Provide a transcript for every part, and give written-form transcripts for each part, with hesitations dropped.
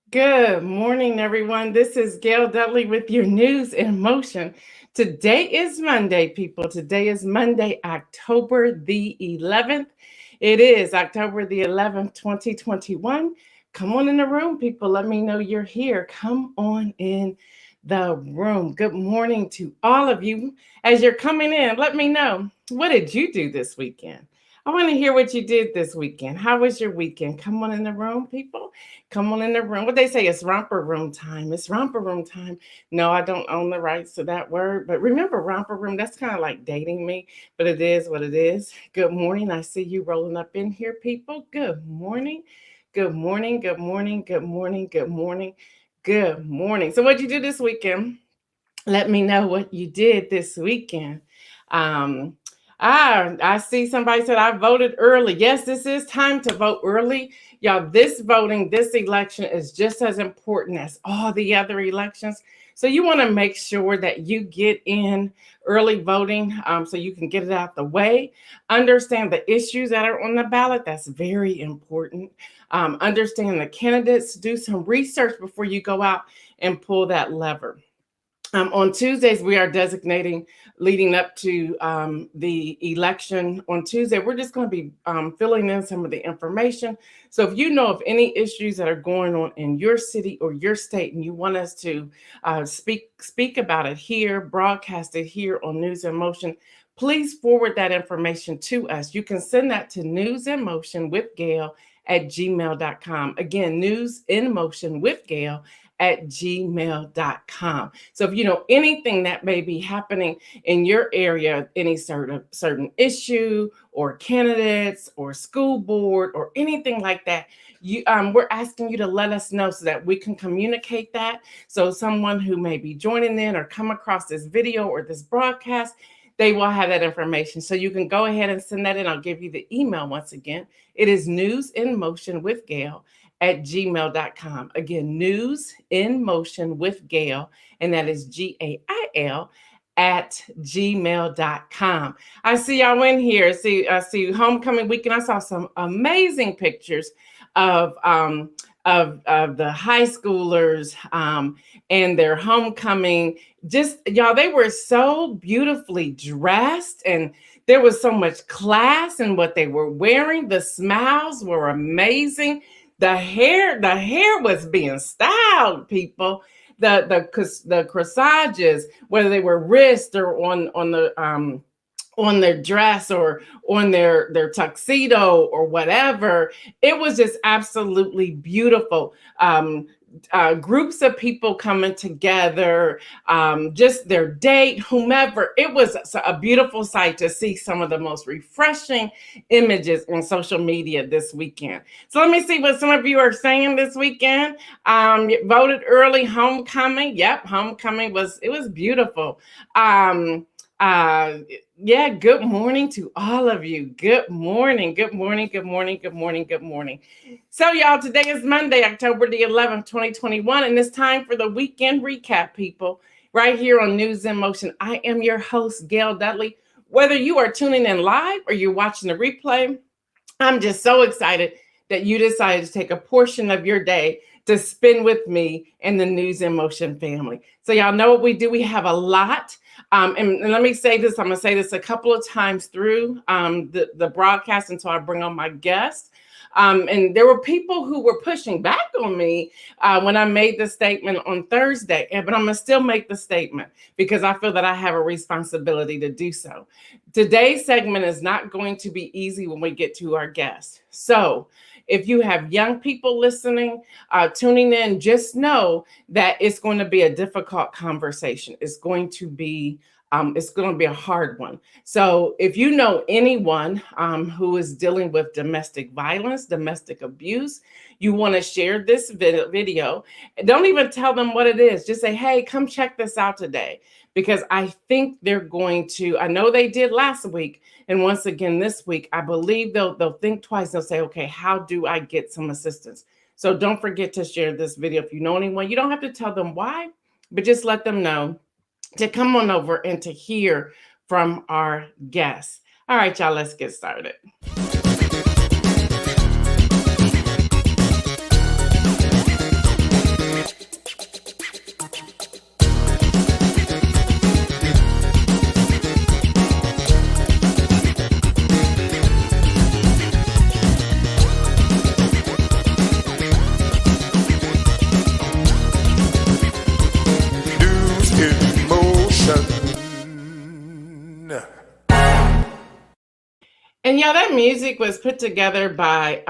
Good morning, everyone. This is Gail Dudley with your news in motion. Today is Monday, people. Today is Monday, October the 11th. It is October the 11th, 2021. Come on in the room, people. Let me know you're here. Come on in the room. Good morning to all of you. As you're coming in, let me know, what did you do this weekend? I want to hear what you did this weekend. How was your weekend? Come on in the room, people. Come on in the room. What they say, it's romper room time. It's romper room time. No, I don't own the rights to that word. But remember, romper room, that's kind of like dating me, but it is what it is. Good morning. I see you rolling up in here, people. Good morning. Good morning. Good morning. Good morning. Good morning. Good morning. So, what'd you do this weekend? Let me know what you did this weekend. Um, I see somebody said I voted early. Yes, this is time to vote early. Y'all, this voting, this election is just as important as all the other elections. So you want to make sure that you get in early voting so you can get it out the way. Understand the issues that are on the ballot. That's very important. Understand the candidates. Do some research before you go out and pull that lever. On Tuesdays, we are designating leading up to the election on Tuesday. We're just going to be filling in some of the information. So if you know of any issues that are going on in your city or your state and you want us to speak about it here, broadcast it here on News in Motion, please forward that information to us. You can send that to News in Motion with Gail at gmail.com. Again, News in Motion with Gail at gmail.com. So if you know anything that may be happening in your area, any certain issue or candidates or school board or anything like that, we're asking you to let us know so that we can communicate that. So someone who may be joining in or come across this video or this broadcast, they will have that information. So you can go ahead and send that in. I'll give you the email once again. It is News in Motion with Gail at gmail.com. Again, News in Motion with Gail, and that is GAIL at gmail.com. I see y'all in here. I see homecoming weekend. I saw some amazing pictures of the high schoolers and their homecoming. Just y'all, they were so beautifully dressed, and there was so much class in what they were wearing. The smiles were amazing. The hair was being styled, people. The corsages, whether they were wrist or on their dress or on their tuxedo or whatever, it was just absolutely beautiful. Groups of people coming together, just their date, whomever. It was a beautiful sight to see some of the most refreshing images on social media this weekend. So let me see what some of you are saying this weekend. Voted early, homecoming. Yep, homecoming was beautiful. Yeah, good morning to all of you. Good morning, good morning, good morning, good morning, good morning. So y'all, today is Monday, October the 11th, 2021, and it's time for the weekend recap, people, right here on News in Motion. I am your host, Gail Dudley. Whether you are tuning in live or you're watching the replay, I'm just so excited that you decided to take a portion of your day to spend with me and the News in Motion family. So y'all know what we do. We have a lot. And let me say this. I'm going to say this a couple of times through the broadcast until I bring on my guests. And there were people who were pushing back on me when I made the statement on Thursday. But I'm going to still make the statement because I feel that I have a responsibility to do so. Today's segment is not going to be easy when we get to our guests. So if you have young people listening, tuning in, just know that it's going to be a difficult conversation. It's going to be a hard one. So if you know anyone who is dealing with domestic violence, domestic abuse, you want to share this video. Don't even tell them what it is. Just say, hey, come check this out today. Because I think they're going to, I know they did last week. And once again, this week, I believe they'll think twice. They'll say, okay, how do I get some assistance? So don't forget to share this video. If you know anyone, you don't have to tell them why, but just let them know to come on over and to hear from our guests. All right, y'all, let's get started. And yeah, that music was put together by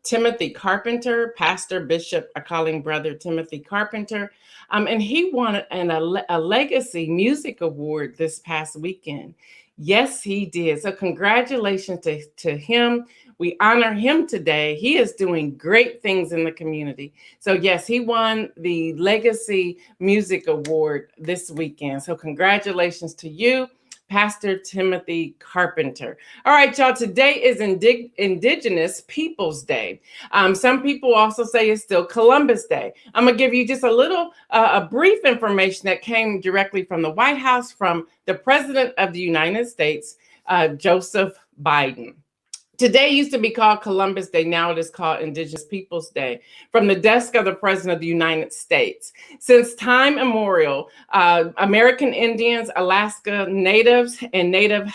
Timothy Carpenter, pastor, bishop, a calling brother Timothy Carpenter. And he won a Legacy Music Award this past weekend. Yes, he did. So congratulations to him. We honor him today. He is doing great things in the community. So yes, he won the Legacy Music Award this weekend. So congratulations to you, Pastor Timothy Carpenter. All right, y'all, today is Indigenous Peoples Day. Some people also say it's still Columbus Day. I'm gonna give you just a brief information that came directly from the White House from the President of the United States, Joseph Biden. Today used to be called Columbus Day. Now it is called Indigenous Peoples Day, from the desk of the President of the United States. Since time immemorial, American Indians, Alaska Natives, and Native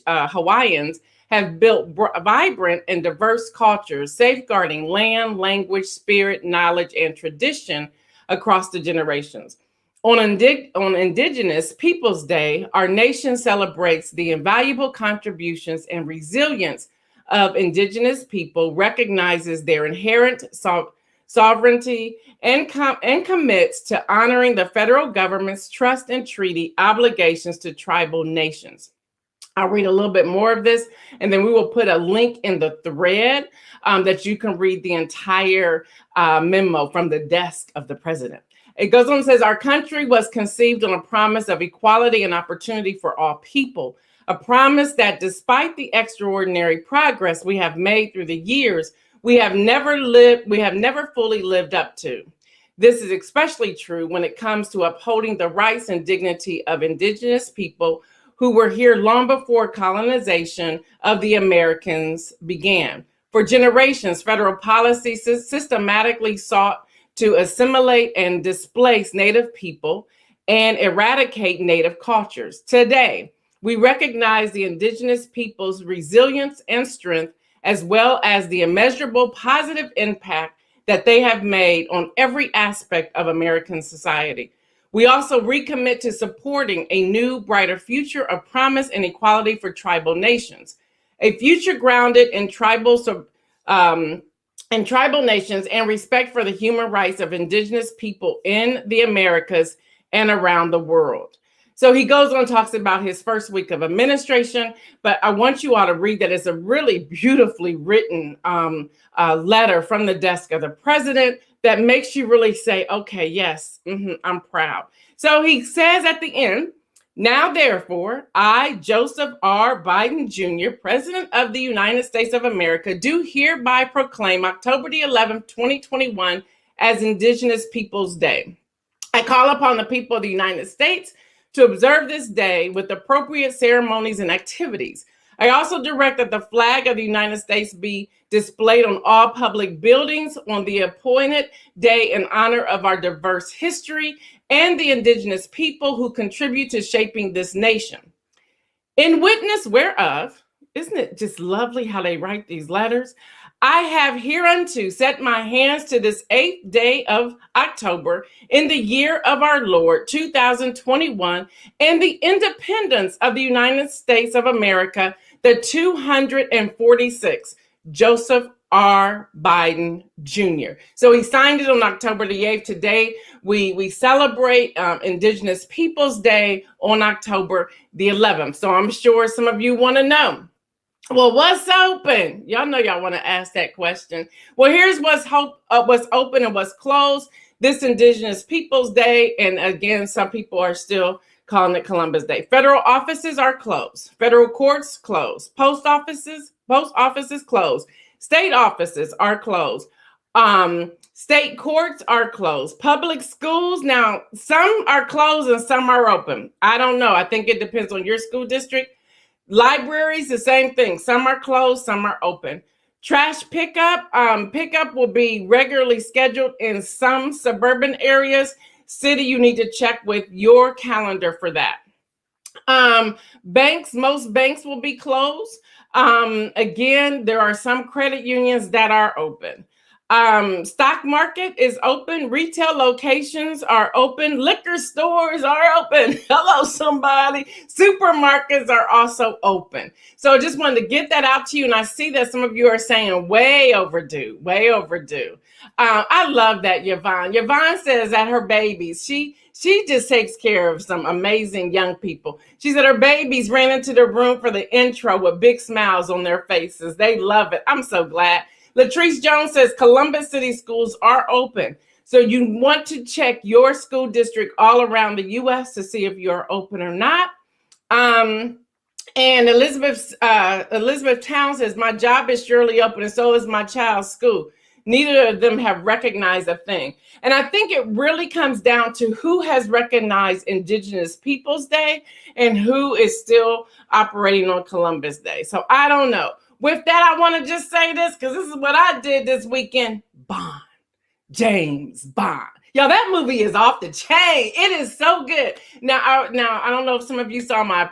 Hawaiians have built vibrant and diverse cultures, safeguarding land, language, spirit, knowledge, and tradition across the generations. On Indigenous Peoples Day, our nation celebrates the invaluable contributions and resilience of Indigenous people, recognizes their inherent sovereignty, and commits to honoring the federal government's trust and treaty obligations to tribal nations. I'll read a little bit more of this, and then we will put a link in the thread that you can read the entire memo from the desk of the president. It goes on and says, our country was conceived on a promise of equality and opportunity for all people, a promise that despite the extraordinary progress we have made through the years, we have never fully lived up to. This is especially true when it comes to upholding the rights and dignity of Indigenous people who were here long before colonization of the Americans began. For generations, federal policies systematically sought to assimilate and displace Native people and eradicate Native cultures. Today, we recognize the Indigenous people's resilience and strength, as well as the immeasurable positive impact that they have made on every aspect of American society. We also recommit to supporting a new, brighter future of promise and equality for tribal nations, a future grounded in tribal nations and respect for the human rights of Indigenous people in the Americas and around the world. So he goes on and talks about his first week of administration, but I want you all to read that. It's a really beautifully written letter from the desk of the president that makes you really say, okay, yes, I'm proud. So he says at the end, now therefore, I, Joseph R. Biden Jr., President of the United States of America, do hereby proclaim October the 11th, 2021 as Indigenous Peoples Day. I call upon the people of the United States to observe this day with appropriate ceremonies and activities. I also direct that the flag of the United States be displayed on all public buildings on the appointed day in honor of our diverse history and the Indigenous people who contribute to shaping this nation. In witness whereof, isn't it just lovely how they write these letters? I have hereunto set my hands to this 8th day of October in the year of our Lord, 2021, and the independence of the United States of America, the 246th, Joseph R. Biden Jr. So he signed it on October the 8th. Today, we celebrate Indigenous Peoples Day on October the 11th. So I'm sure some of you want to know, well, what's open? Y'all know y'all want to ask that question. Well, here's what's open and what's closed this Indigenous Peoples Day. And again, some people are still calling it Columbus Day. Federal offices are closed. Federal courts closed. Post offices closed. State offices are closed. State courts are closed. Public schools, now some are closed and some are open. I don't know. I think it depends on your school district. Libraries, the same thing. Some are closed, some are open. Trash pickup will be regularly scheduled in some suburban areas. City, you need to check with your calendar for that. Most banks will be closed. Again, there are some credit unions that are open. Stock market is open. Retail locations are open. Liquor stores are open. Hello, somebody. Supermarkets are also open. So I just wanted to get that out to you. And I see that some of you are saying way overdue, way overdue. I love that, Yvonne. Yvonne says that her babies, she just takes care of some amazing young people. She said her babies ran into the room for the intro with big smiles on their faces. They love it. I'm so glad. Latrice Jones says Columbus City schools are open. So you want to check your school district all around the U.S. to see if you're open or not. And Elizabeth Town says, my job is surely open and so is my child's school. Neither of them have recognized a thing. And I think it really comes down to who has recognized Indigenous Peoples Day and who is still operating on Columbus Day. So I don't know. With that, I want to just say this because this is what I did this weekend. Bond. James Bond. Y'all, that movie is off the chain. It is so good. Now, I don't know if some of you saw my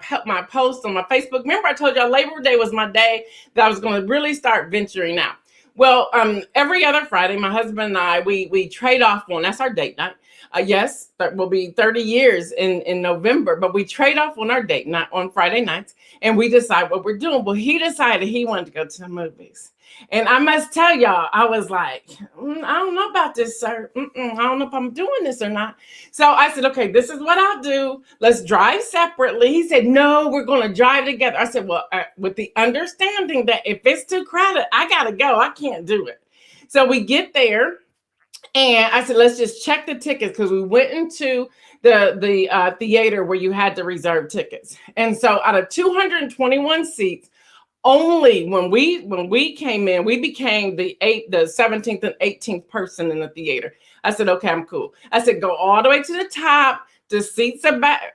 post on my Facebook. Remember I told y'all Labor Day was my day that I was going to really start venturing out. Well, every other Friday, my husband and I, we trade off one. That's our date night. Yes, that will be 30 years in November, but we trade off on our date night on Friday nights and we decide what we're doing. Well, he decided he wanted to go to the movies. And I must tell y'all, I was like, I don't know about this, sir. I don't know if I'm doing this or not. So I said, okay, this is what I'll do. Let's drive separately. He said, no, we're going to drive together. I said, well, with the understanding that if it's too crowded, I got to go. I can't do it. So we get there. And I said, let's just check the tickets because we went into the theater where you had to reserve tickets. And so out of 221 seats, only when we came in, we became the 17th and 18th person in the theater. I said, okay, I'm cool. I said, go all the way to the top. The seats are back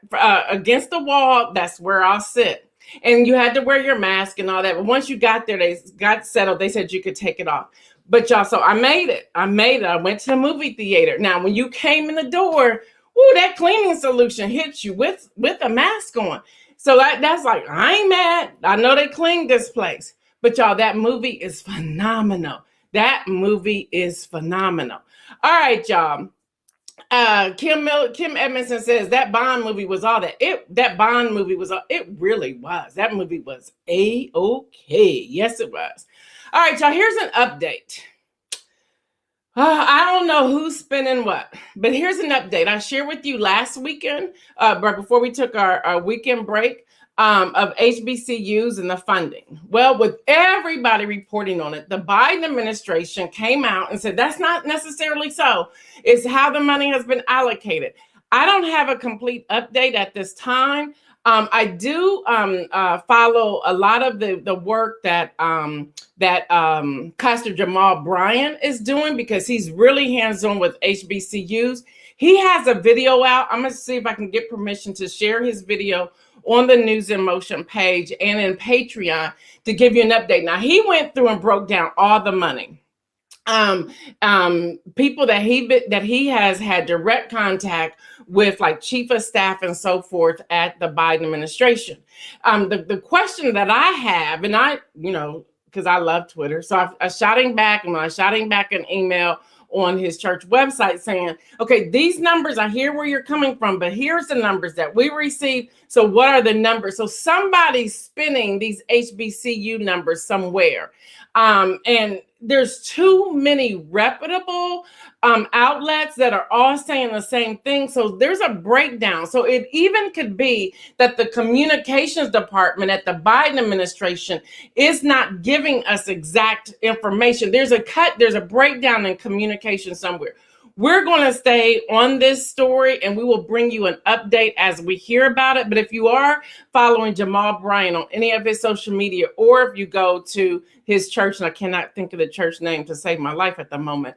against the wall. That's where I'll sit. And you had to wear your mask and all that. But once you got there, they got settled. They said you could take it off. But y'all, so I made it. I went to the movie theater. Now, when you came in the door, that cleaning solution hits you with a mask on. So that's like, I ain't mad. I know they cleaned this place. But y'all, that movie is phenomenal. That movie is phenomenal. All right, y'all. Kim Edmondson says that Bond movie was all that. That Bond movie was all, it really was. That movie was A-okay. Yes, it was. All right, y'all, here's an update. I don't know who's spinning what, but here's an update. I shared with you last weekend, right before we took our weekend break, of HBCUs and the funding. Well, with everybody reporting on it, the Biden administration came out and said that's not necessarily so. It's how the money has been allocated. I don't have a complete update at this time. I do follow a lot of the work that Pastor Jamal Bryant is doing because he's really hands-on with HBCUs. He has a video out. I'm going to see if I can get permission to share his video on the News in Motion page and in Patreon to give you an update. Now, he went through and broke down all the money. People that he has had direct contact with, like chief of staff and so forth at the Biden administration. The question that I have, and I, because I love Twitter, so I shot him back, and I shot him back an email on his church website saying, okay, these numbers, I hear where you're coming from, but here's the numbers that we received. So what are the numbers? So somebody's spinning these HBCU numbers somewhere. And there's too many reputable outlets that are all saying the same thing. So there's a breakdown. So it even could be that the communications department at the Biden administration is not giving us exact information. There's a breakdown in communication somewhere. We're going to stay on this story and we will bring you an update as we hear about it. But if you are following Jamal Bryant on any of his social media, or if you go to his church, and I cannot think of the church name to save my life at the moment,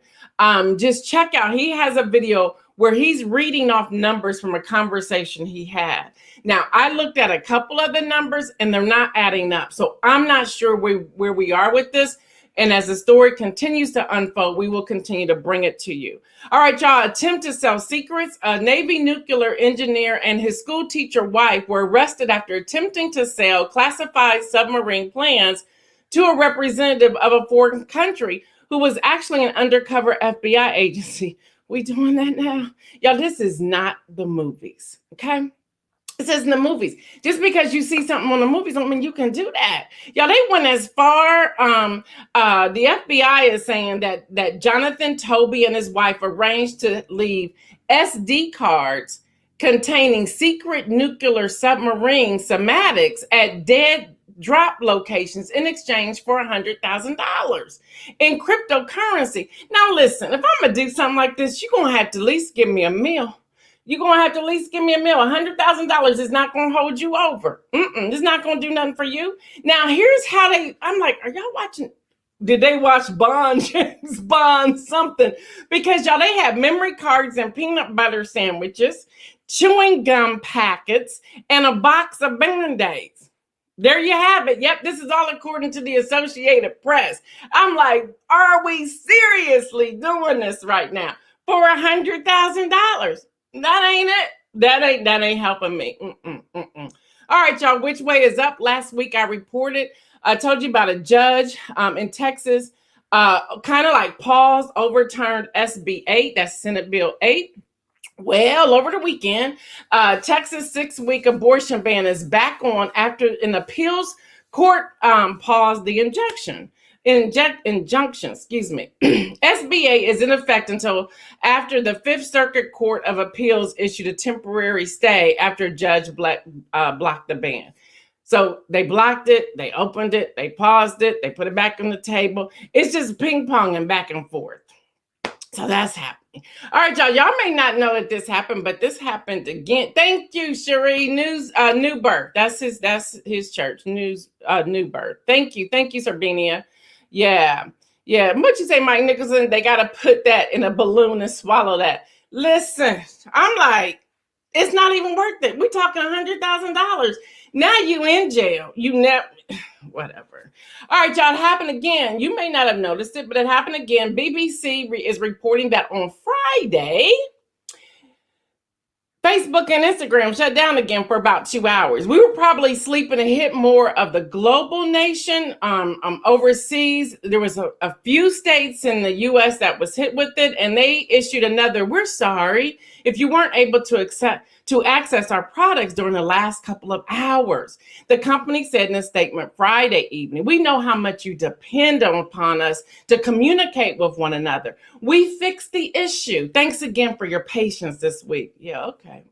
just check out, he has a video where he's reading off numbers from a conversation he had. Now, I looked at a couple of the numbers and they're not adding up. So I'm not sure where we are with this. And as the story continues to unfold, we will continue to bring it to you. All right, y'all, attempt to sell secrets. A Navy nuclear engineer and his school teacher wife were arrested after attempting to sell classified submarine plans to a representative of a foreign country who was actually an undercover FBI agency. We doing that now? Y'all, this is not the movies, okay? It says in the movies. Just because you see something on the movies don't mean you can do that. Y'all, they went as far. The FBI is saying that Jonathan Toby and his wife arranged to leave SD cards containing secret nuclear submarine schematics at dead drop locations in exchange for $100,000 in cryptocurrency. Now, listen, if I'm going to do something like this, you're going to have to at least give me a meal. You're going to have to at least give me a meal. $100,000 is not going to hold you over. It's not going to do nothing for you. Now, here's how I'm like, are y'all watching? Did they watch Bond, James Bond, something? Because y'all, they have memory cards and peanut butter sandwiches, chewing gum packets, and a box of Band-Aids. There you have it. Yep, this is all according to the Associated Press. I'm like, are we seriously doing this right now for $100,000? That ain't it. That ain't helping me. All right, y'all, which way is up? Last week I reported, I told you about a judge in Texas, kind of like paused, overturned SB 8, that's Senate Bill 8. Well, over the weekend, Texas 6-week abortion ban is back on after an appeals court paused the injunction. SBA is in effect until after the Fifth Circuit Court of Appeals issued a temporary stay after a judge blocked the ban. So they blocked it, they opened it, they paused it, they put it back on the table. It's just ping-ponging back and forth. So that's happening. All right, y'all. Y'all may not know that this happened, but this happened again. Thank you, Cherie. New Birth. That's his church. New Birth. Thank you, Sardinia. Yeah. What you say, Mike Nicholson? They got to put that in a balloon and swallow that. Listen, I'm like, it's not even worth it. We're talking $100,000. Now you in jail. You never, whatever. All right, y'all, it happened again. You may not have noticed it, but it happened again. BBC is reporting that on Friday, Facebook and Instagram shut down again for about 2 hours. We were probably sleeping and hit more of the global nation overseas. There was a few states in the U.S. that was hit with it, and they issued another, we're sorry if you weren't able to access our products during the last couple of hours. The company said in a statement Friday evening, we know how much you depend upon us to communicate with one another. We fixed the issue. Thanks again for your patience this week. Yeah, okay.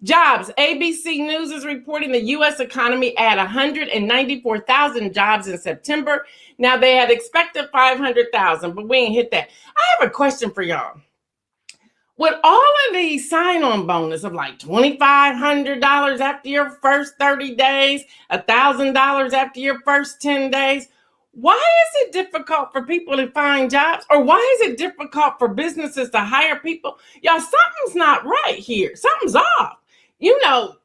Jobs. ABC News is reporting the U.S. economy had 194,000 jobs in September. Now, they had expected 500,000, but we ain't hit that. I have a question for y'all. With all of these sign-on bonus of like $2,500 after your first 30 days, $1,000 after your first 10 days, why is it difficult for people to find jobs? Or why is it difficult for businesses to hire people? Y'all, something's not right here. Something's off. You know,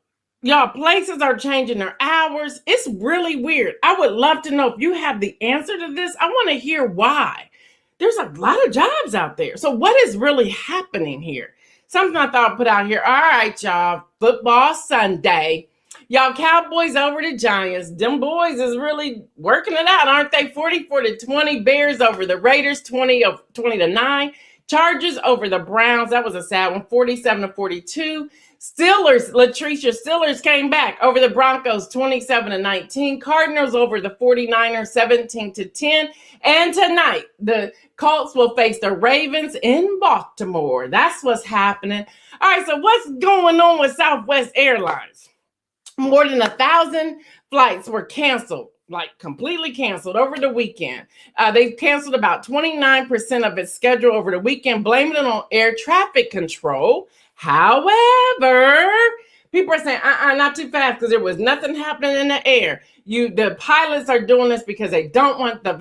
y'all, places are changing their hours. It's really weird. I would love to know if you have the answer to this. I want to hear why. There's a lot of jobs out there. So what is really happening here? Something I thought I'd put out here. All right, y'all. Football Sunday. Y'all, Cowboys over the Giants. Them boys is really working it out, aren't they? 44-20. Bears over the Raiders, 20-9. Chargers over the Browns. That was a sad one. 47-42. Steelers came back over the Broncos, 27-19. Cardinals over the 49ers, 17-10. And tonight, the Colts will face the Ravens in Baltimore. That's what's happening. All right, so what's going on with Southwest Airlines? More than 1,000 flights were canceled, like completely canceled over the weekend. They canceled about 29% of its schedule over the weekend, blaming it on air traffic control. However, people are saying, not too fast, because there was nothing happening in the air. The pilots are doing this because they don't want the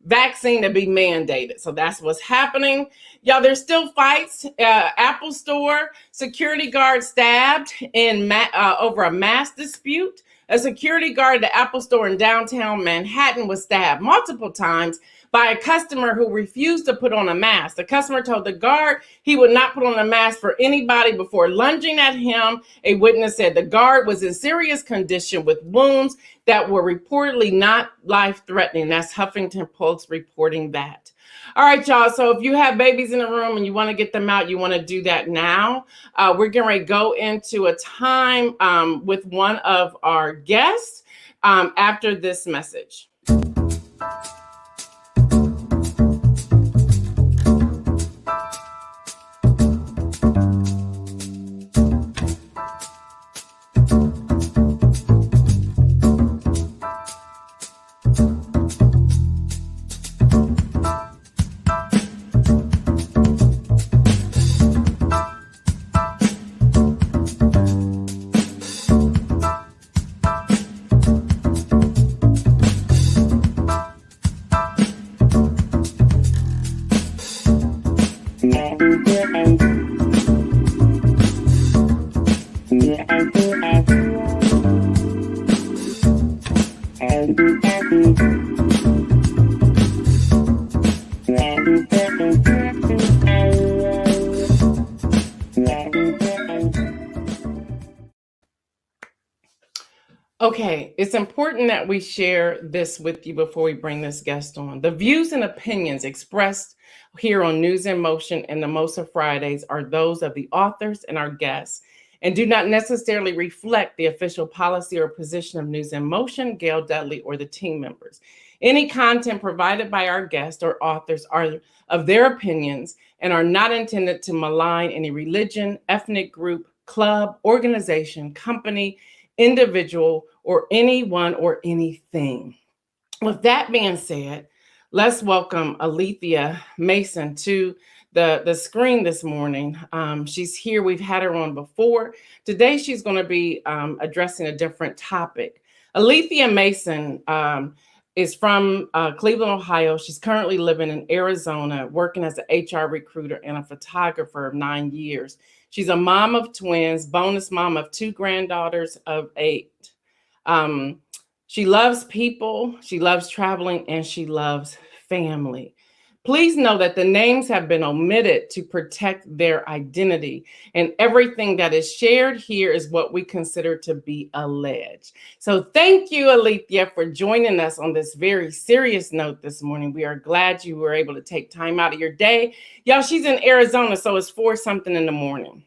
vaccine to be mandated. So that's what's happening. Y'all, there's still fights. Apple Store security guard stabbed over a mask dispute. A security guard at the Apple Store in downtown Manhattan was stabbed multiple times by a customer who refused to put on a mask. The customer told the guard he would not put on a mask for anybody before lunging at him. A witness said the guard was in serious condition with wounds that were reportedly not life-threatening. That's Huffington Post reporting that. All right, y'all. So if you have babies in the room and you want to get them out, you want to do that now. We're getting ready to go into a time with one of our guests after this message. Okay, it's important that we share this with you before we bring this guest on. The views and opinions expressed here on News in Motion and the Most of Fridays are those of the authors and our guests, and do not necessarily reflect the official policy or position of News in Motion, Gail Dudley, or the team members. Any content provided by our guests or authors are of their opinions and are not intended to malign any religion, ethnic group, club, organization, company, individual, or anyone or anything. With that being said, let's welcome Alethea Mason to the screen this morning. She's here. We've had her on before. Today, she's going to be addressing a different topic. Alethea Mason is from Cleveland, Ohio. She's currently living in Arizona, working as an HR recruiter and a photographer of 9 years. She's a mom of twins, bonus mom of 2 granddaughters of 8. She loves people, she loves traveling, and she loves family. Please know that the names have been omitted to protect their identity, and everything that is shared here is what we consider to be alleged. So thank you, Alethea, for joining us on this very serious note this morning. We are glad you were able to take time out of your day. Y'all, she's in Arizona, so it's 4-something in the morning.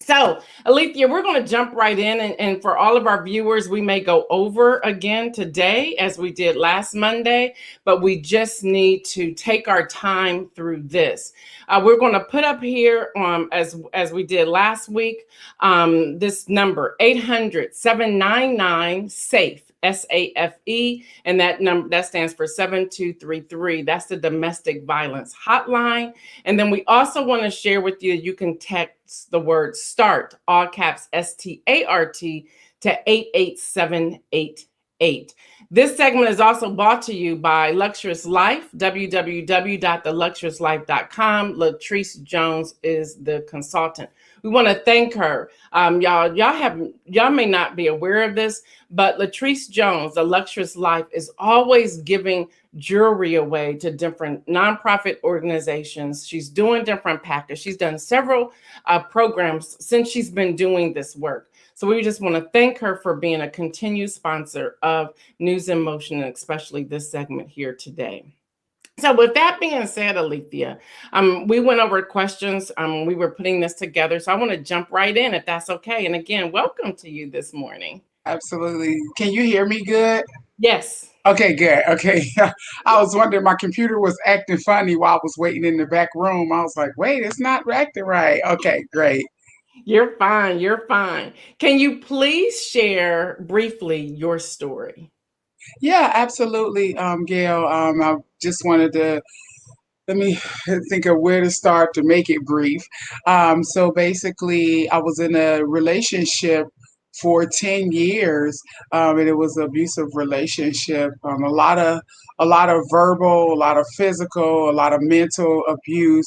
So, Alethea, we're going to jump right in. And for all of our viewers, we may go over again today as we did last Monday, but we just need to take our time through this. We're going to put up here, as we did last week, this number, 800-799-SAFE. SAFE, and that stands for 7233. That's the domestic violence hotline. And then we also want to share with you, you can text the word START, all caps START, to 88788. This segment is also brought to you by Luxurious Life, www.theluxuriouslife.com. Latrice Jones is the consultant. We want to thank her. Y'all may not be aware of this, but Latrice Jones, the Luxurious Life, is always giving jewelry away to different nonprofit organizations. She's doing different packages. She's done several programs since she's been doing this work. So we just want to thank her for being a continued sponsor of News in Motion, and especially this segment here today. So with that being said, Alethea, we went over questions. We were putting this together. So I want to jump right in, if that's okay. And again, welcome to you this morning. Absolutely. Can you hear me good? Yes. Okay, good. Okay. I was wondering, my computer was acting funny while I was waiting in the back room. I was like, wait, it's not acting right. Okay, great. You're fine. You're fine. Can you please share briefly your story? Yeah, absolutely, Gail. I just wanted to let me think of where to start to make it brief. So basically, I was in a relationship for 10 years, and it was an abusive relationship. A lot of verbal, a lot of physical, a lot of mental abuse.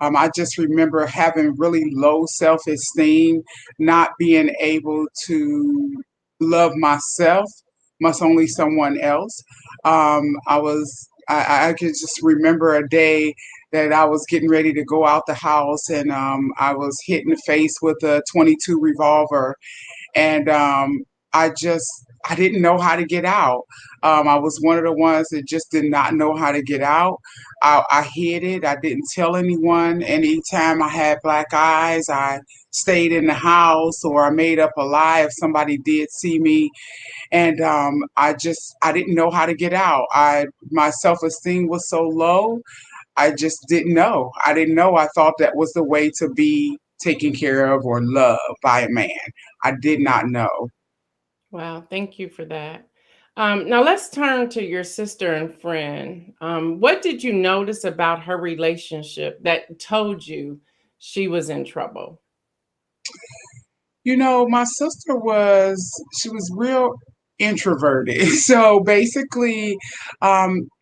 I just remember having really low self-esteem, not being able to love myself, much only someone else. I was I could just remember a day that I was getting ready to go out the house, and I was hit in the face with a 22 revolver, and I didn't know how to get out. I was one of the ones that just did not know how to get out. I hid it. I didn't tell anyone. Anytime I had black eyes, I stayed in the house, or I made up a lie if somebody did see me. And I didn't know how to get out. I My self-esteem was so low. I just didn't know. I didn't know. I thought that was the way to be taken care of or loved by a man. I did not know. Wow, thank you for that. Now let's turn to your sister and friend. What did you notice about her relationship that told you she was in trouble? You know, my sister she was real introverted. So basically,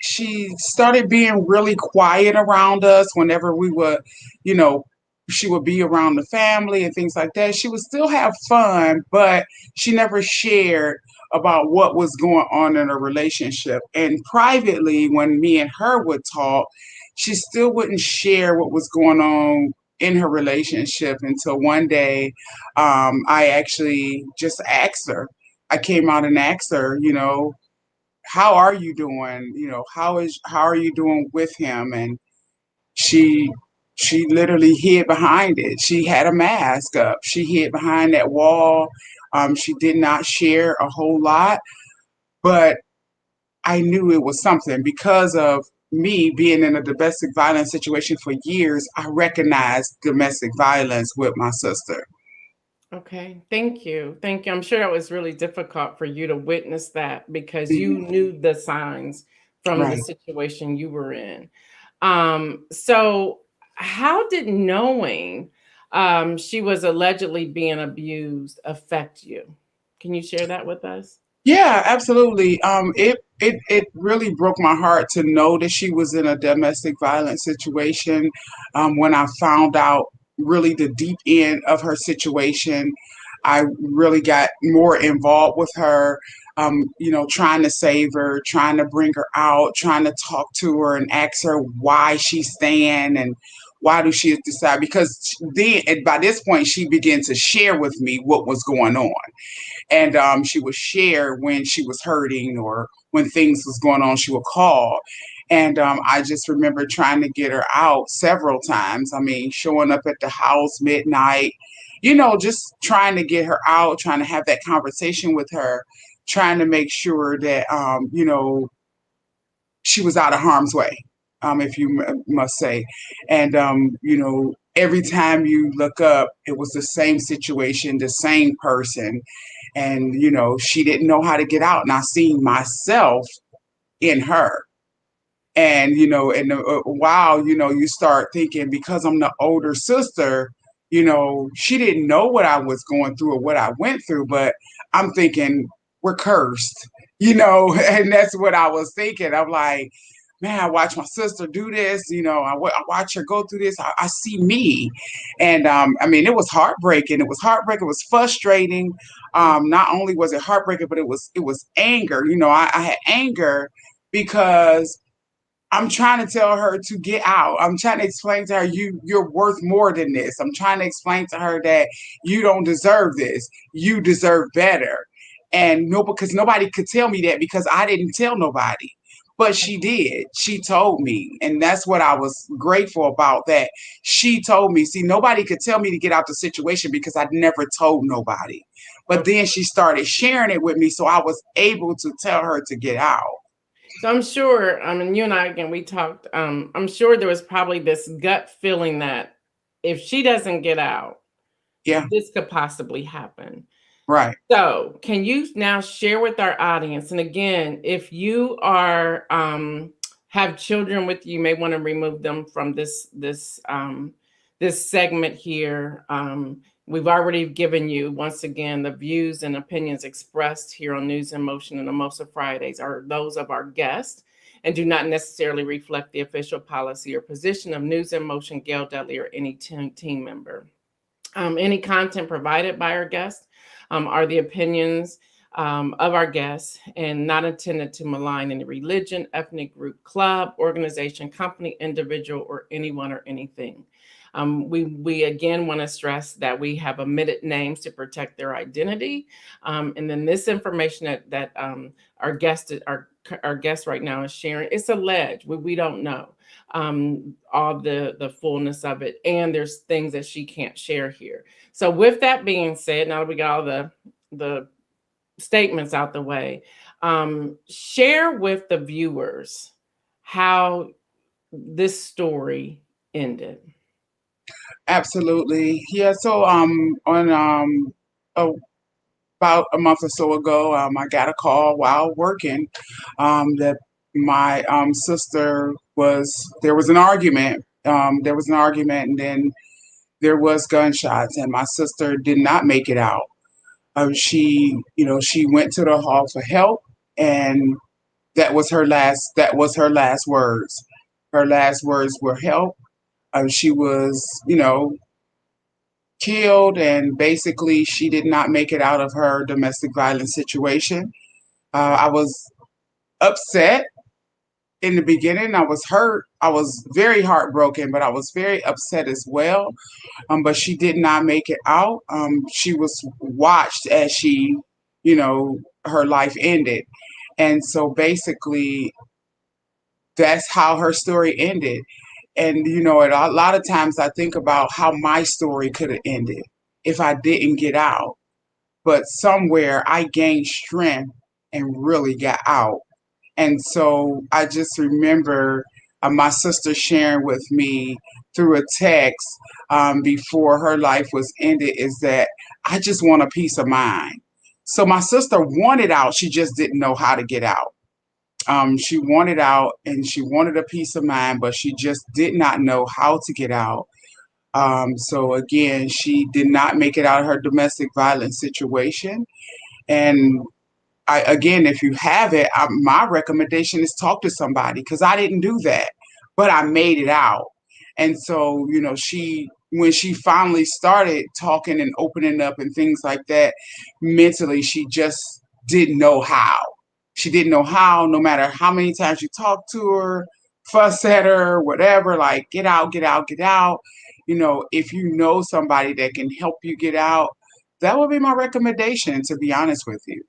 she started being really quiet around us whenever we would, you know, she would be around the family and things like that. She would still have fun, but she never shared about what was going on in a relationship. And privately, when me and her would talk, she still wouldn't share what was going on in her relationship until one day I actually just asked her. I came out and asked her, how are you doing? How are you doing with him? And she she literally hid behind it. She had a mask up. She hid behind that wall. She did not share a whole lot, but I knew it was something because of me being in a domestic violence situation for years. I recognized domestic violence with my sister. Okay, thank you. Thank you. I'm sure that was really difficult for you to witness that because you Mhm. knew the signs from the Right. situation you were in. So how did knowing she was allegedly being abused affect you? Can you share that with us? Yeah, absolutely. It really broke my heart to know that she was in a domestic violence situation. When I found out really the deep end of her situation, I really got more involved with her. Trying to save her, trying to bring her out, trying to talk to her and ask her why she's staying and why do she decide. Because then, by this point, she began to share with me what was going on, and she would share when she was hurting or when things was going on. She would call, and I just remember trying to get her out several times. I mean, showing up at the house midnight, just trying to get her out, trying to have that conversation with her, trying to make sure that she was out of harm's way, if you must say. And every time you look up, it was the same situation, the same person, and she didn't know how to get out, and I seen myself in her. And in a while, you start thinking, because I'm the older sister, she didn't know what I was going through or what I went through, but I'm thinking we're cursed, and that's what I was thinking. I'm like, man, I watch my sister do this, I watch her go through this. I see me. And I mean, it was heartbreaking. It was heartbreaking. It was frustrating. Not only was it heartbreaking, but it was anger. I had anger because I'm trying to tell her to get out. I'm trying to explain to her, you're worth more than this. I'm trying to explain to her that you don't deserve this. You deserve better. And no, because nobody could tell me that because I didn't tell nobody. But she did. She told me. And that's what I was grateful about, that she told me. See, nobody could tell me to get out the situation because I'd never told nobody. But Okay. then she started sharing it with me. So I was able to tell her to get out. So I'm sure, I mean, you and I, again, we talked, I'm sure there was probably this gut feeling that if she doesn't get out, Yeah, this could possibly happen. right. So, can you now share with our audience? And again, if you are have children with you, you may want to remove them from this segment here. We've already given you, once again, the views and opinions expressed here on News in Motion and Emosa Fridays are those of our guests and do not necessarily reflect the official policy or position of News in Motion, Gail Dudley, or any team member. Any content provided by our guests are the opinions of our guests and not intended to malign any religion, ethnic group, club, organization, company, individual, or anyone or anything. We again want to stress that we have omitted names to protect their identity. And then this information that our guest right now is sharing, it's alleged. We don't know all the fullness of it. And there's things that she can't share here. So with that being said, now that we got all the statements out the way, share with the viewers how this story ended. Absolutely. Yeah. So on about a month or so ago, I got a call while working that my sister there was an argument. There was an argument, and then there was gunshots, and my sister did not make it out. She went to the hall for help, and that was her last words. Her last words were help. She was, killed, and basically she did not make it out of her domestic violence situation. I was upset in the beginning. I was hurt. I was very heartbroken, but I was very upset as well. But she did not make it out. She was watched as her life ended. And so basically, that's how her story ended. And, a lot of times I think about how my story could have ended if I didn't get out. But somewhere I gained strength and really got out. And so I just remember my sister sharing with me through a text before her life was ended is that I just want a peace of mind. So my sister wanted out. She just didn't know how to get out. She wanted out and she wanted a peace of mind, but she just did not know how to get out. So again, she did not make it out of her domestic violence situation. And again, if you have it, my recommendation is talk to somebody because I didn't do that, but I made it out. And so, when she finally started talking and opening up and things like that, mentally, she just didn't know how. She didn't know how, no matter how many times you talked to her, fuss at her, whatever, like, get out, get out, get out. If you know somebody that can help you get out, that would be my recommendation, to be honest with you.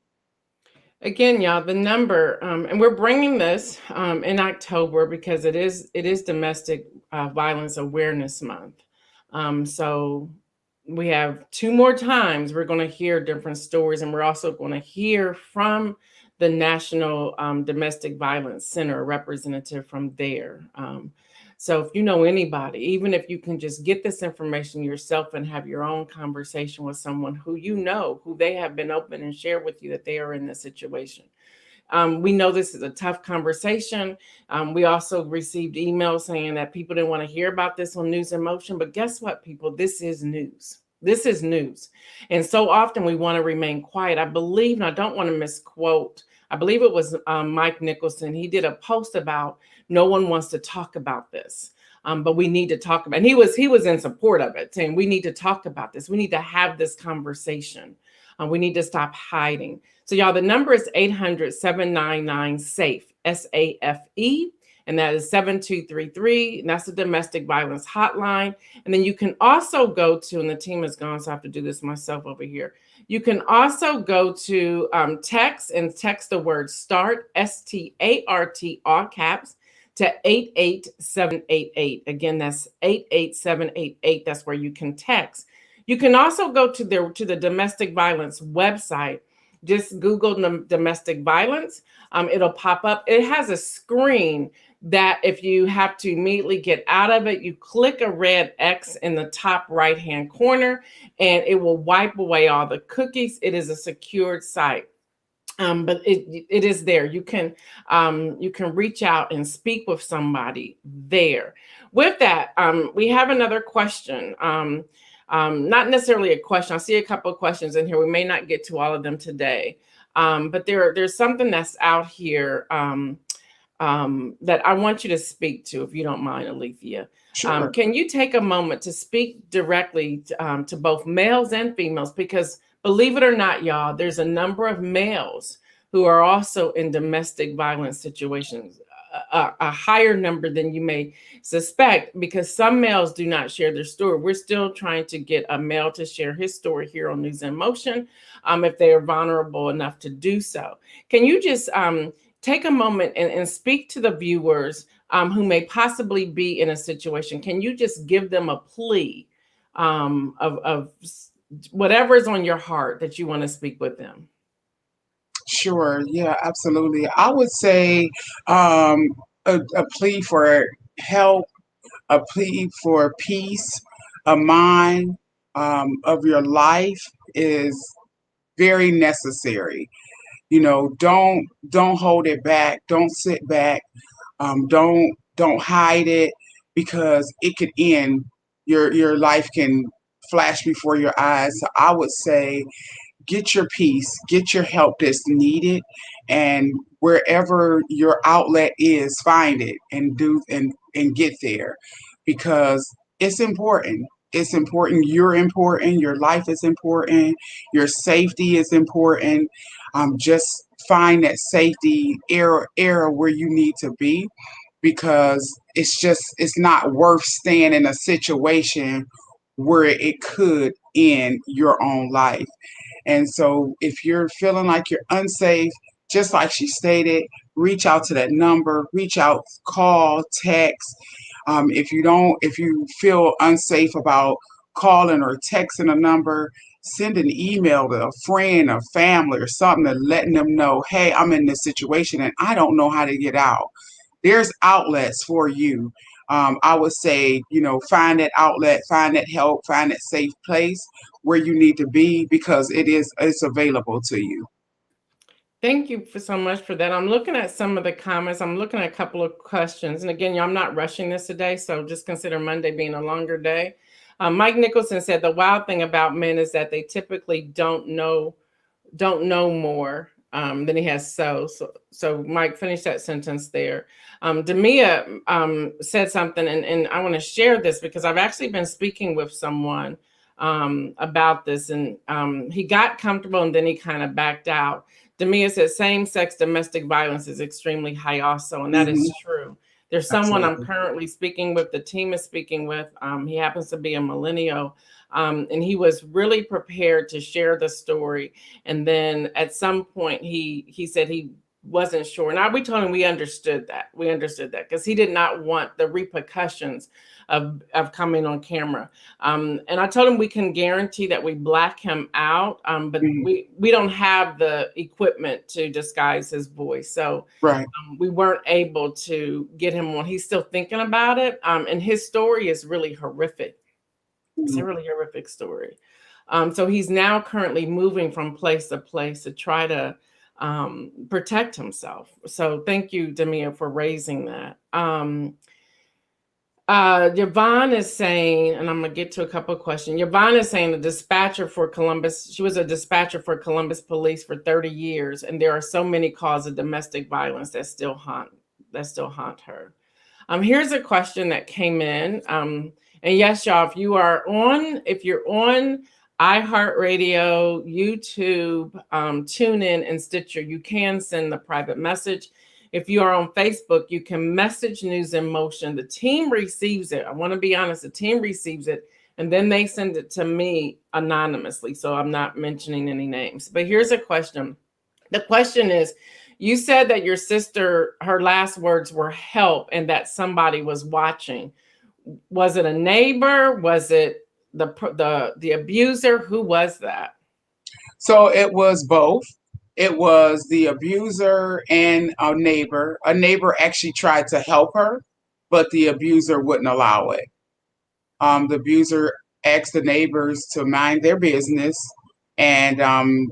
Again, y'all, the number, and we're bringing this in October because it is Domestic Violence Awareness Month. So we have 2 more times we're going to hear different stories, and we're also going to hear from the National Domestic Violence Center, a representative from there. So if you know anybody, even if you can just get this information yourself and have your own conversation with someone who who they have been open and share with you that they are in this situation. We know this is a tough conversation. We also received emails saying that people didn't want to hear about this on News in Motion, but guess what, people? This is news. This is news. And so often we want to remain quiet. I believe, and I don't want to misquote, I believe it was Mike Nicholson. He did a post about no one wants to talk about this, but we need to talk about it. And he was in support of it, saying we need to talk about this. We need to have this conversation. We need to stop hiding. So y'all, the number is 800-799-SAFE, SAFE. And that is 7233. And that's the domestic violence hotline. And then you can also go to, and the team is gone, so I have to do this myself over here. You can also go to text the word START, START, all caps, to 88788. Again, that's 88788. That's where you can text. You can also go to the domestic violence website. Just Google domestic violence. It'll pop up. It has a screen that if you have to immediately get out of it, you click a red X in the top right-hand corner, and it will wipe away all the cookies. It is a secured site. But it is there. You can reach out and speak with somebody there. With that, we have another question. Not necessarily a question. I see a couple of questions in here. We may not get to all of them today, but there's something that's out here that I want you to speak to, if you don't mind, Alethea. Sure. Can you take a moment to speak directly to both males and females? Because Believe it or not, y'all, there's a number of males who are also in domestic violence situations, a higher number than you may suspect, because some males do not share their story. We're still trying to get a male to share his story here on News in Motion, if they are vulnerable enough to do so. Can you just take a moment and speak to the viewers who may possibly be in a situation? Can you just give them a plea of whatever is on your heart that you want to speak with them? Sure. Yeah, absolutely. I would say um, a plea for help, a plea for peace, a mind of your life is very necessary. Don't hold it back. Don't sit back. Don't hide it because it could end. Your life can flash before your eyes. So I would say get your peace, get your help that's needed, and wherever your outlet is, find it and and get there because it's important. It's important. You're important. Your life is important. Your safety is important. Just find that safety area where you need to be because it's not worth staying in a situation where it could end your own life. And so if you're feeling like you're unsafe, just like she stated, reach out to that number, reach out, call, text. If you feel unsafe about calling or texting a number, send an email to a friend or family or something to letting them know, hey, I'm in this situation and I don't know how to get out. There's outlets for you. I would say, find that outlet, find that help, find that safe place where you need to be because it's available to you. Thank you for so much for that. I'm looking at some of the comments. I'm looking at a couple of questions. And again, I'm not rushing this today, so just consider Monday being a longer day. Mike Nicholson said the wild thing about men is that they typically don't know more than he has. So Mike, finish that sentence there. Demia said something, and I want to share this because I've actually been speaking with someone about this, and he got comfortable and then he kind of backed out. Demia said same-sex domestic violence is extremely high also, and that Hmm. is true. There's someone I'm Absolutely. currently speaking with, the team is speaking with. He happens to be a millennial, and he was really prepared to share the story. And then at some point, he said he wasn't sure. Now we told him we understood that. We understood that because he did not want the repercussions of coming on camera. And I told him we can guarantee that we black him out, but Mhm. we don't have the equipment to disguise his voice. So Right. we weren't able to get him on. He's still thinking about it. And his story is really horrific. It's a Mhm. really horrific story. So he's now currently moving from place to place to try to protect himself. So thank you, Demia, for raising that. Yvonne is saying, and I'm gonna get to a couple of questions. Yvonne is saying the dispatcher for Columbus, she was a dispatcher for Columbus Police for 30 years, and there are so many calls of domestic violence that still haunt her. Here's a question that came in. And yes, y'all, if you're on iHeartRadio, YouTube, TuneIn, and Stitcher, you can send the private message. If you are on Facebook, you can message News in Motion. The team receives it. I want to be honest, the team receives it, and then they send it to me anonymously. So I'm not mentioning any names. But here's a question. The question is, you said that your sister, her last words were help and that somebody was watching. Was it a neighbor? Was it the abuser? Who was that? So it was both. It was the abuser and a neighbor. A neighbor actually tried to help her, but the abuser wouldn't allow it. The abuser asked the neighbors to mind their business, and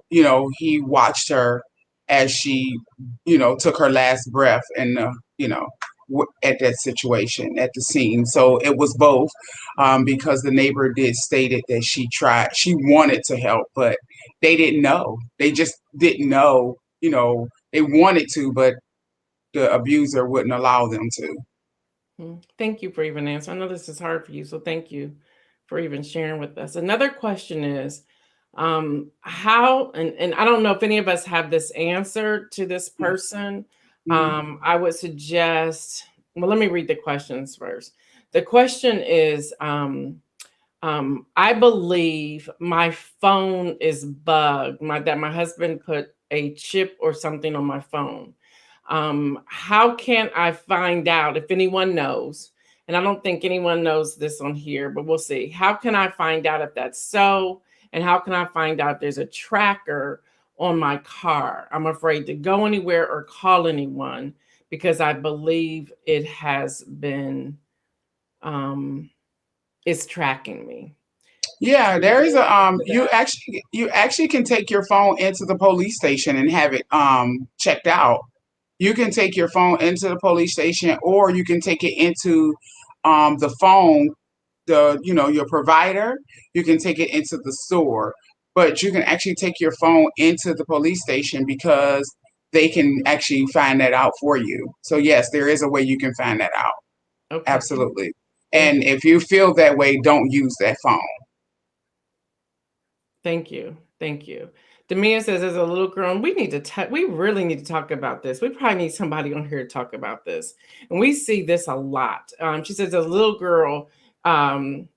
he watched her as she, took her last breath, and at that situation, at the scene. So it was both, because the neighbor did stated that she wanted to help, but they didn't know. They just didn't know. They wanted to, but the abuser wouldn't allow them to. Thank you for even answering. I know this is hard for you, so thank you for even sharing with us. Another question is, How, and I don't know if any of us have this answer to this Yeah. person. Mhm. I would suggest, well, let me read the questions first. The question is, I believe my phone is bugged, that my husband put a chip or something on my phone. How can I find out if anyone knows? And I don't think anyone knows this on here, but we'll see. How can I find out if that's so? And how can I find out if there's a tracker on my car? I'm afraid to go anywhere or call anyone because I believe it has been, it's tracking me. Yeah, there is a you actually can take your phone into the police station and have it checked out. You can take your phone into the police station, or you can take it into the phone, your provider. You can take it into the store, but you can actually take your phone into the police station because they can actually find that out for you. So yes, there is a way you can find that out. Okay. Absolutely. Thank And you. if you feel that way, don't use that phone. Thank you. Thank you. Demia says, as a little girl, and we really need to talk about this. We probably need somebody on here to talk about this. And we see this a lot. She says, as a little girl, um,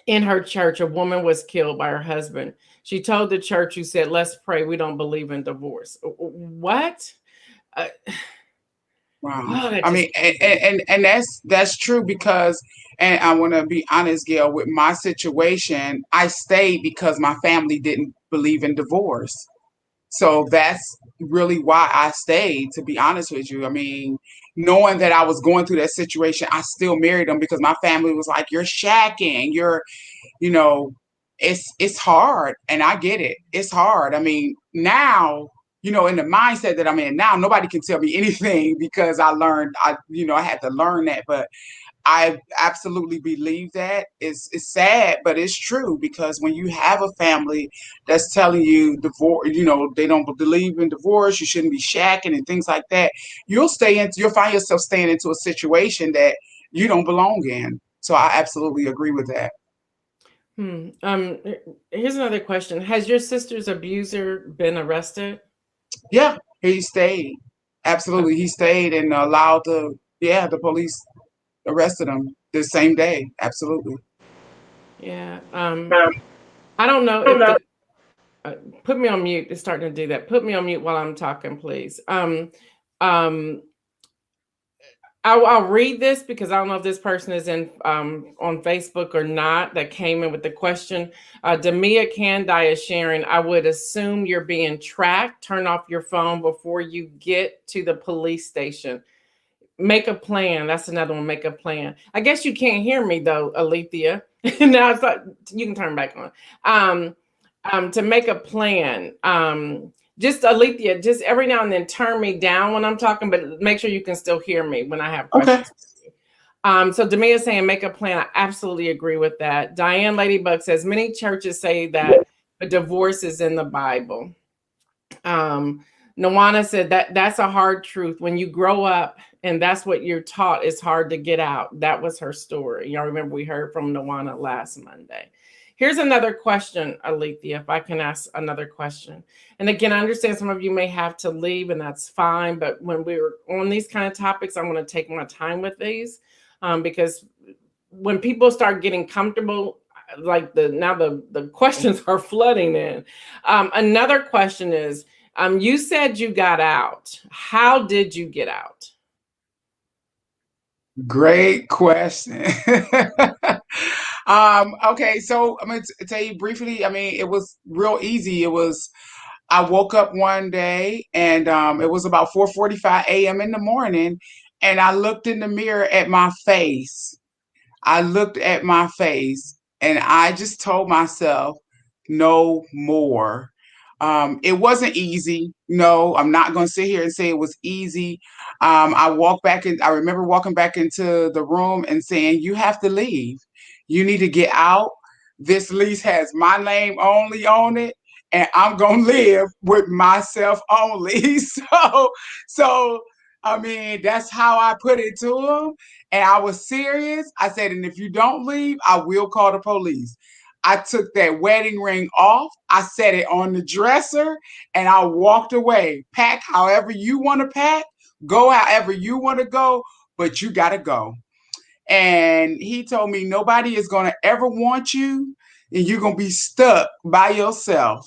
in her church, a woman was killed by her husband. She told the church, who said, let's pray. We don't believe in divorce. What? Uh, Wow. oh, that I just mean, and that's true because, and I want to be honest, Gail, with my situation, I stayed because my family didn't believe in divorce. So that's really why I stayed, to be honest with you. I mean, knowing that I was going through that situation, I still married them because my family was like, you're shacking, you know, it's hard, and I get it. It's hard. I mean, now, in the mindset that I'm in now, nobody can tell me anything because I had to learn that. But I absolutely believe that. It's sad, but it's true because when you have a family that's telling you divorce, they don't believe in divorce, you shouldn't be shacking and things like that, you'll find yourself staying into a situation that you don't belong in. So I absolutely agree with that. Hmm. Here's another question. Has your sister's abuser been arrested? Yeah, he stayed. Absolutely. He stayed and allowed the police arrested him the same day. Absolutely. Yeah. I don't know if the uh, put me on mute. It's starting to do that. Put me on mute while I'm talking, please. Um, I'll read this because I don't know if this person is in on Facebook or not that came in with the question. Demia Candai is sharing. I would assume you're being tracked. Turn off your phone before you get to the police station. Make a plan. That's another one. Make a plan. I guess you can't hear me though, Alethea. Now it's like you can turn back on. To make a plan. Just Alethea, just every now and then turn me down when I'm talking, but make sure you can still hear me when I have Okay. questions. So Demia is saying make a plan. I absolutely agree with that. Diane Ladybug says many churches say that a divorce is in the Bible. um Nawana said that's a hard truth when you grow up and that's what you're taught. It's hard to get out. That was her story. Y'all remember we heard from Nawana last Monday. Here's another question, Alethea, if I can ask another question. And again, I understand some of you may have to leave, and that's fine. But when we're on these kind of topics, I'm going to take my time with these, because when people start getting comfortable, like the questions are flooding in. Another question is, you said you got out. How did you get out? Great question. Okay, so I'm going to tell you briefly. I mean, it was real easy. I woke up one day and it was about 4:45 a.m. in the morning, and I looked in the mirror at my face. I looked at my face and I just told myself, no more. It wasn't easy. No, I'm not going to sit here and say it was easy. I remember walking back into the room and saying, you have to leave. You need to get out. This lease has my name only on it, and I'm going to live with myself only. So, I mean, that's how I put it to him. And I was serious. I said, and if you don't leave, I will call the police. I took that wedding ring off. I set it on the dresser and I walked away. Pack however you want to pack, go however you want to go, but you got to go. And he told me nobody is going to ever want you and you're going to be stuck by yourself.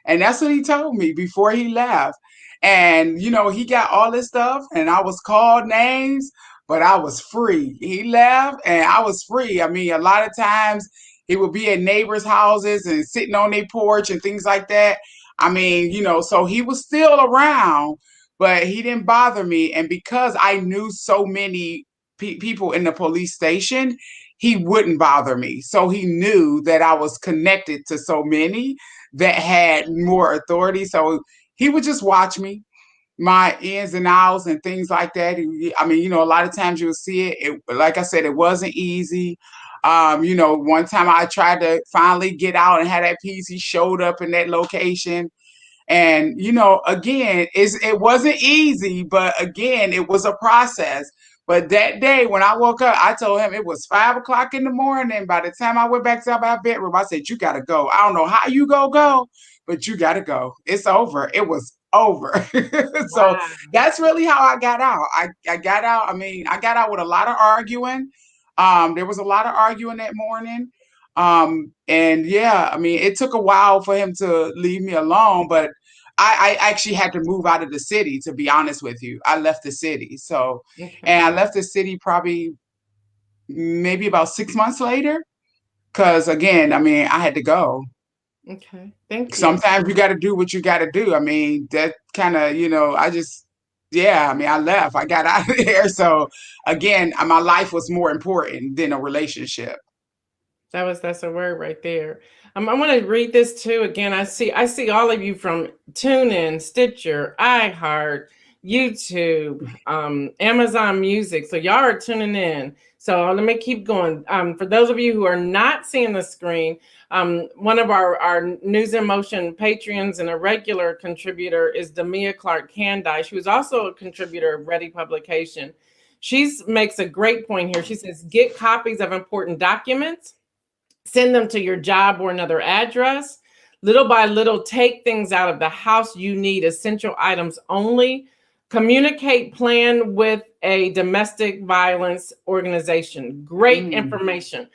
And that's what he told me before he left. And, he got all this stuff and I was called names, but I was free. He left and I was free. I mean, a lot of times he would be at neighbors' houses and sitting on their porch and things like that. I mean, so he was still around, but he didn't bother me. And because I knew so many people in the police station, he wouldn't bother me. So he knew that I was connected to so many that had more authority. So he would just watch me, my ins and outs and things like that. I mean, a lot of times you'll see it. Like I said, it wasn't easy. One time I tried to finally get out and have that piece. He showed up in that location. And, again, it wasn't easy, but again, it was a process. But that day when I woke up, I told him it was 5 o'clock in the morning. By the time I went back to my bedroom, I said, you got to go. I don't know how you go, but you got to go. It's over. It was over. So Wow. that's really how I got out. I got out. I mean, I got out with a lot of arguing. There was a lot of arguing that morning. And yeah, I mean, it took a while for him to leave me alone, but I actually had to move out of the city, to be honest with you. I left the city. So, Okay. and I left the city probably maybe about 6 months later. Cause again, I mean, I had to go. Okay. Thank you. Sometimes you got to do what you got to do. I mean, that kind of, I mean, I left, I got out of there. So again, my life was more important than a relationship. That's a word right there. I want to read this too. Again, I see all of you from TuneIn, Stitcher, iHeart, YouTube, Amazon Music. So y'all are tuning in. So let me keep going. For those of you who are not seeing the screen, one of our News in Motion Patreons and a regular contributor is Demia Clark Candy. She was also a contributor of Ready Publication. She makes a great point here. She says, get copies of important documents. Send them to your job or another address. Little by little, take things out of the house you need, essential items only. Communicate plan with a domestic violence organization. Great information.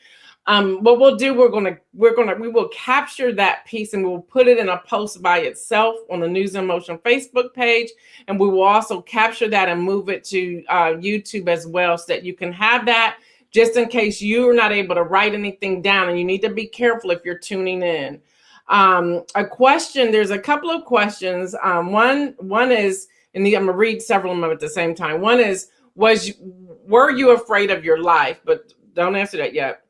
What we'll do, we will capture that piece and we'll put it in a post by itself on the News in Motion Facebook page. And we will also capture that and move it to YouTube as well, so that you can have that just in case you're not able to write anything down, and you need to be careful if you're tuning in. A question, there's a couple of questions. One is, and I'm gonna read several of them at the same time. One is, were you afraid of your life? But don't answer that yet.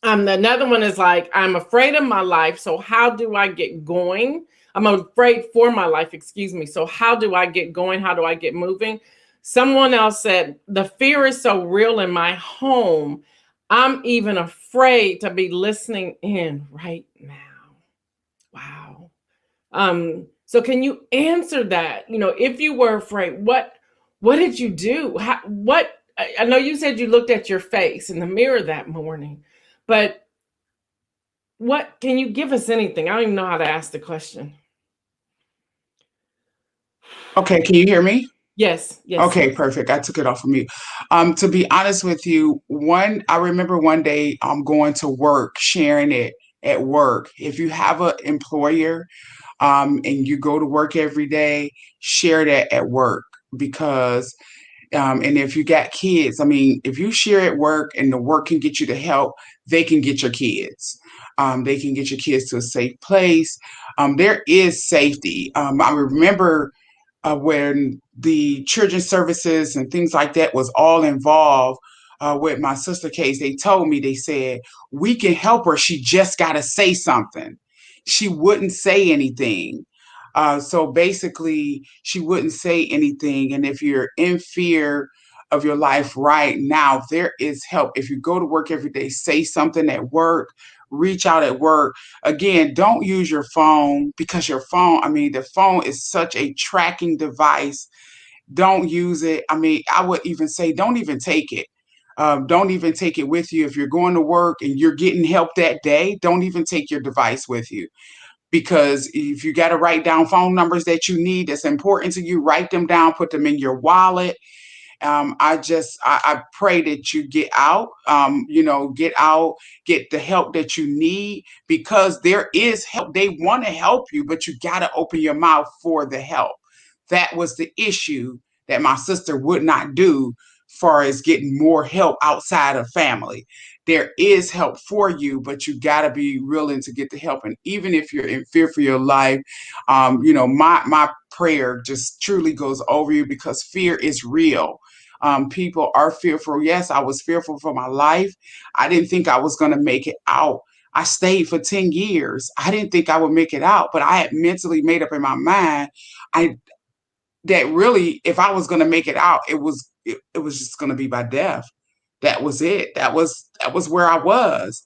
Another one is like, I'm afraid of my life, so how do I get going? I'm afraid for my life, excuse me. So how do I get going? How do I get moving? Someone else said, the fear is so real in my home. I'm even afraid to be listening in right now. Wow. So can you answer that? If you were afraid, what did you do? I know you said you looked at your face in the mirror that morning, but what can you give us anything? I don't even know how to ask the question. Okay, can you hear me? Yes. Okay, perfect. I took it off of mute. To be honest with you, I remember one day going to work, sharing it at work. If you have an employer and you go to work every day, share that at work, because and if you got kids, I mean, if you share at work and the work can get you the help, they can get your kids. They can get your kids to a safe place. There is safety. I remember when the children's services and things like that was all involved with my sister case. They told me, they said, we can help her. She just got to say something. She wouldn't say anything. So basically, she wouldn't say anything. And if you're in fear of your life right now, there is help. If you go to work every day, say something at work, reach out at work. Again, don't use your phone, because the phone is such a tracking device. Don't use it. I mean, I would even say, don't even take it. Don't even take it with you. If you're going to work and you're getting help that day, don't even take your device with you. Because if you got to write down phone numbers that you need, that's important to you, write them down, put them in your wallet. I pray that you get out, get out, get the help that you need, because there is help. They want to help you, but you got to open your mouth for the help. That was the issue that my sister would not do, far as getting more help outside of family. There is help for you, but you got to be willing to get the help. And even if you're in fear for your life, my prayer just truly goes over you, because fear is real. People are fearful. Yes, I was fearful for my life. I didn't think I was going to make it out. I stayed for 10 years. I didn't think I would make it out, but I had mentally made up in my mind I that really, if I was going to make it out, it was just going to be by death. That was it. That was where I was,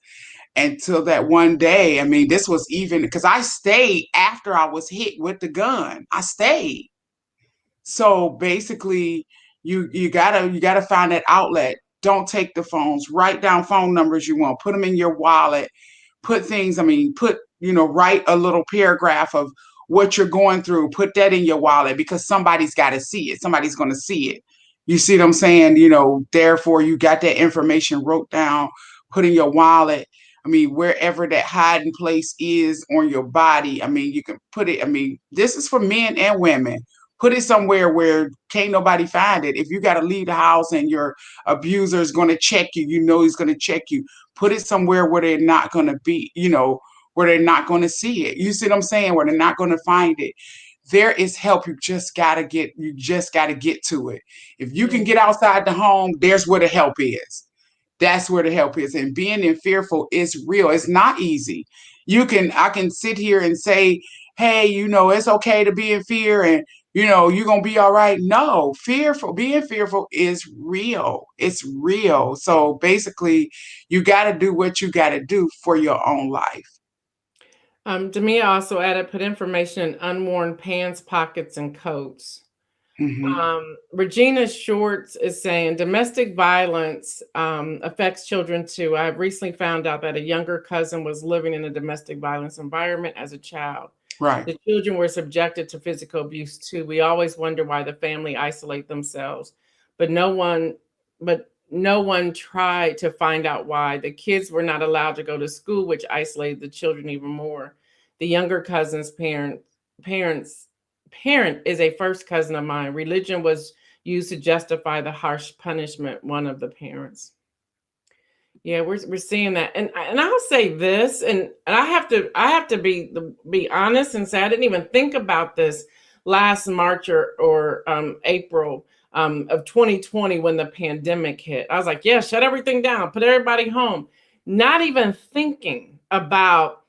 until that one day. I mean, this was even because I stayed after I was hit with the gun. I stayed. So basically, you gotta find that outlet. Don't take the phones. Write down phone numbers you want. Put them in your wallet. Put things. I mean, write a little paragraph of what you're going through. Put that in your wallet, because somebody's got to see it. Somebody's going to see it. You see what I'm saying? Therefore, you got that information wrote down, put in your wallet. I mean, wherever that hiding place is on your body, I mean, you can put it. I mean, this is for men and women. Put it somewhere where can't nobody find it. If you got to leave the house and your abuser is going to check you, he's going to check you. Put it somewhere where they're not going to be, where they're not going to see it. You see what I'm saying? Where they're not going to find it. There is help. You just got to get to it. If you can get outside the home, there's where the help is. That's where the help is. And being in fearful is real. It's not easy. I can sit here and say, hey, it's okay to be in fear, and you're gonna be all right. No, being fearful is real. It's real. So basically, you gotta do what you gotta do for your own life. Demia also added, put information in unworn pants, pockets, and coats. Hmm. Regina Shorts is saying domestic violence affects children too. I recently found out that a younger cousin was living in a domestic violence environment as a child. Right. The children were subjected to physical abuse too. We always wonder why the family isolate themselves, but no one tried to find out why. The kids were not allowed to go to school, which isolated the children even more. The younger cousin's parent is a first cousin of mine. Religion was used to justify the harsh punishment, one of the parents. Yeah, we're seeing that, and I'll say this, and I have to be honest and say I didn't even think about this last March or April of 2020 when the pandemic hit. I was like, yeah, shut everything down, put everybody home, not even thinking about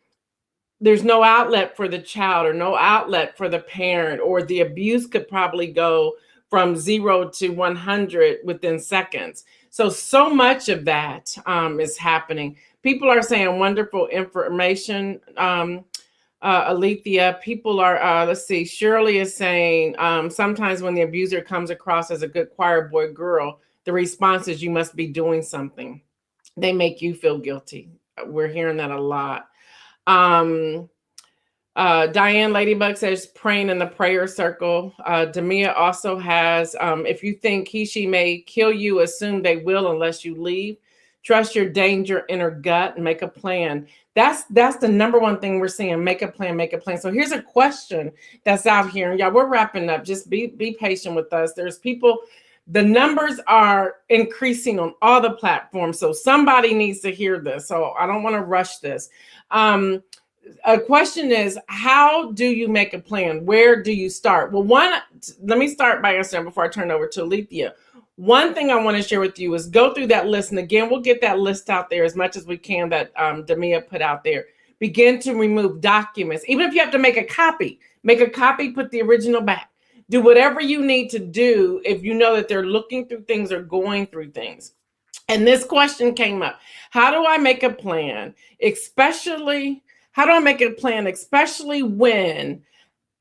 there's no outlet for the child or no outlet for the parent, or the abuse could probably go from 0 to 100 within seconds. So much of that is happening. People are saying wonderful information. Alethea, people are, let's see, Shirley is saying, sometimes when the abuser comes across as a good choir boy girl, the response is you must be doing something. They make you feel guilty. We're hearing that a lot. Diane Ladybug says praying in the prayer circle. Demia also has, if you think he, she may kill you, assume they will unless you leave. Trust your danger, inner gut, and make a plan. That's the number one thing we're seeing. Make a plan, make a plan. So here's a question that's out here. And y'all, we're wrapping up. Just be patient with us. There's people, the numbers are increasing on all the platforms. So somebody needs to hear this. So I don't want to rush this. A question is, how do you make a plan? Where do you start? Well, let me start by answering before I turn over to Alethea. One thing I want to share with you is go through that list. And again, we'll get that list out there as much as we can that Demia put out there. Begin to remove documents. Even if you have to make a copy, put the original back. Do whatever you need to do if you know that they're looking through things or going through things. And this question came up. How do I make a plan? Especially when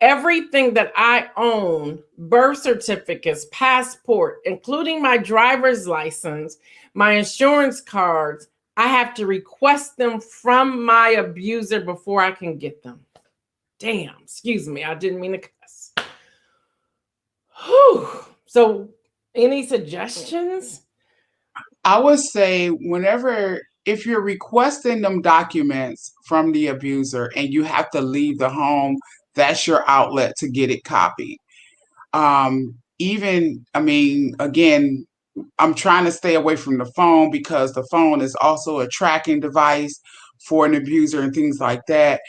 everything that I own, birth certificates, passport, including my driver's license, my insurance cards, I have to request them from my abuser before I can get them. Damn, excuse me, I didn't mean to cuss. Whew. So, any suggestions? I would say if you're requesting them documents from the abuser and you have to leave the home, that's your outlet to get it copied. Again, I'm trying to stay away from the phone because the phone is also a tracking device for an abuser and things like that.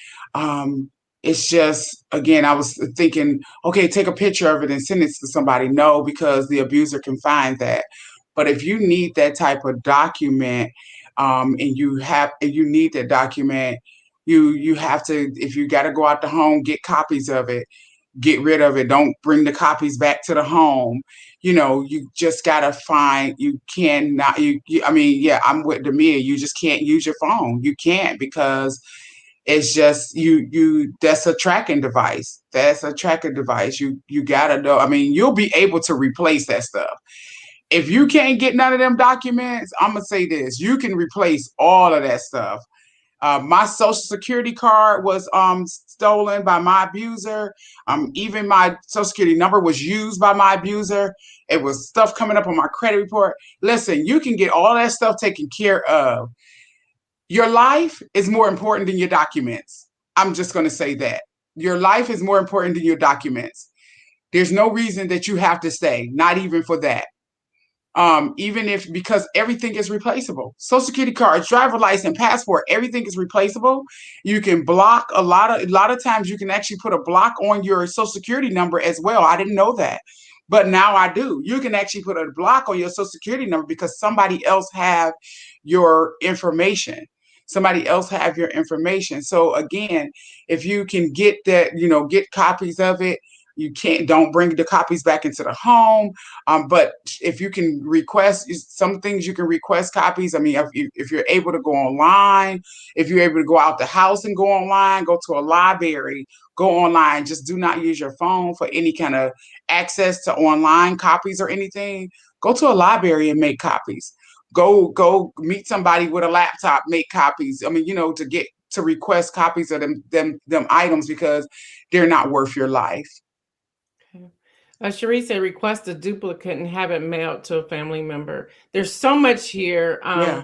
It's just, again, I was thinking, okay, take a picture of it and send it to somebody. No, because the abuser can find that. But if you need that type of document, and you need that document, you have to, if you got to go out the home, get copies of it, get rid of it. Don't bring the copies back to the home. You just gotta find. You cannot. Yeah, I'm with Demia. You just can't use your phone. You can't, because it's just you. That's a tracking device. That's a tracking device. You gotta know. You'll be able to replace that stuff. If you can't get none of them documents, I'm gonna say this: you can replace all of that stuff. My social security card was stolen by my abuser. Even my social security number was used by my abuser. It was stuff coming up on my credit report. Listen, you can get all that stuff taken care of. Your life is more important than your documents. I'm just going to say that. Your life is more important than your documents. There's no reason that you have to stay, not even for that. Because everything is replaceable. Social security cards, driver license, passport, everything is replaceable. You can block a lot of times you can actually put a block on your social security number as well. I didn't know that, but now I do. You can actually put a block on your social security number because somebody else have your information. So again, if you can get that, get copies of it. Don't bring the copies back into the home. But if you can request some things, you can request copies. If you're able to go online, if you're able to go out the house and go online, go to a library, go online. Just do not use your phone for any kind of access to online copies or anything. Go to a library and make copies. Go meet somebody with a laptop, make copies. To request copies of them items, because they're not worth your life. Cherie said, request a duplicate and have it mailed to a family member. There's so much here. Yeah.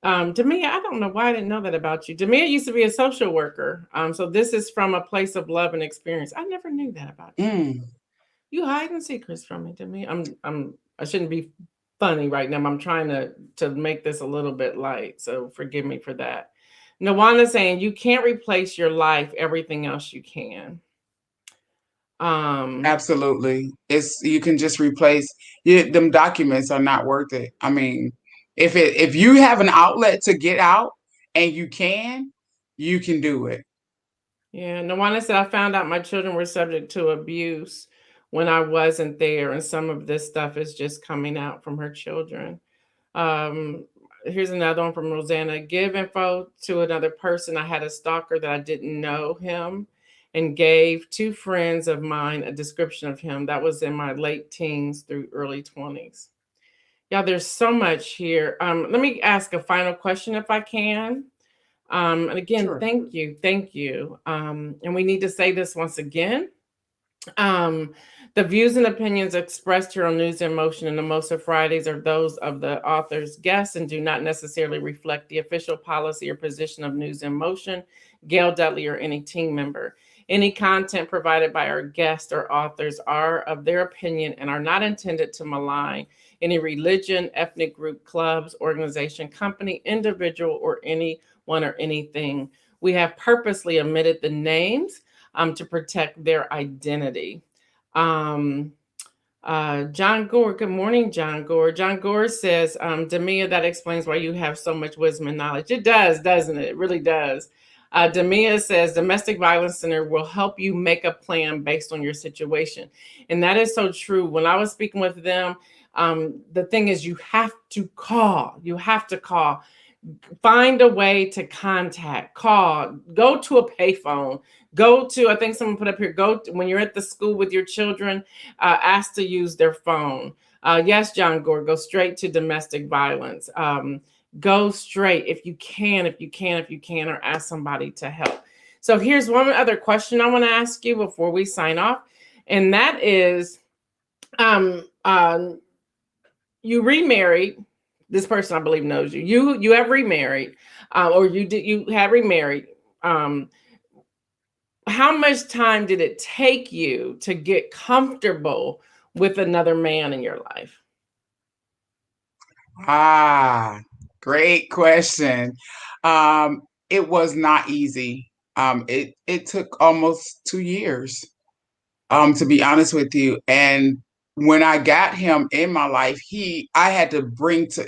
Demia, I don't know why I didn't know that about you. Demia used to be a social worker. So this is from a place of love and experience. I never knew that about you. You hiding secrets from me, Demia. I shouldn't be funny right now. I'm trying to make this a little bit light. So forgive me for that. Nawana's saying you can't replace your life. Everything else you can. Absolutely. You can just replace them documents are not worth it. If you have an outlet to get out and you can do it. Yeah. Nawana said, I found out my children were subject to abuse when I wasn't there, and some of this stuff is just coming out from her children. Here's another one from Rosanna. Give info to another person. I had a stalker that I didn't know him, and gave 2 friends of mine a description of him. That was in my late teens through early 20s. Yeah, there's so much here. Let me ask a final question if I can. And again, sure. Thank you. And we need to say this once again. The views and opinions expressed here on News in Motion and the Most of Fridays are those of the author's guests and do not necessarily reflect the official policy or position of News in Motion, Gail Dudley, or any team member. Any content provided by our guests or authors are of their opinion and are not intended to malign any religion, ethnic group, clubs, organization, company, individual, or anyone or anything. We have purposely omitted the names to protect their identity. John Gore, good morning, John Gore. John Gore says, Demia, that explains why you have so much wisdom and knowledge. It does, doesn't it? It really does. Demia says, Domestic Violence Center will help you make a plan based on your situation. And that is so true. When I was speaking with them, the thing is, you have to call. Find a way to contact, call, go to a payphone, Go to, I think someone put up here, when you're at the school with your children, ask to use their phone. Yes, John Gore, go straight to domestic violence. Go straight if you can, or ask somebody to help. So here's one other question I want to ask you before we sign off. And that is, you remarried. This person, I believe, knows you. You have remarried, or you have remarried. How much time did it take you to get comfortable with another man in your life? Great question. It was not easy. It took almost 2 years, to be honest with you. And when I got him in my life, I had to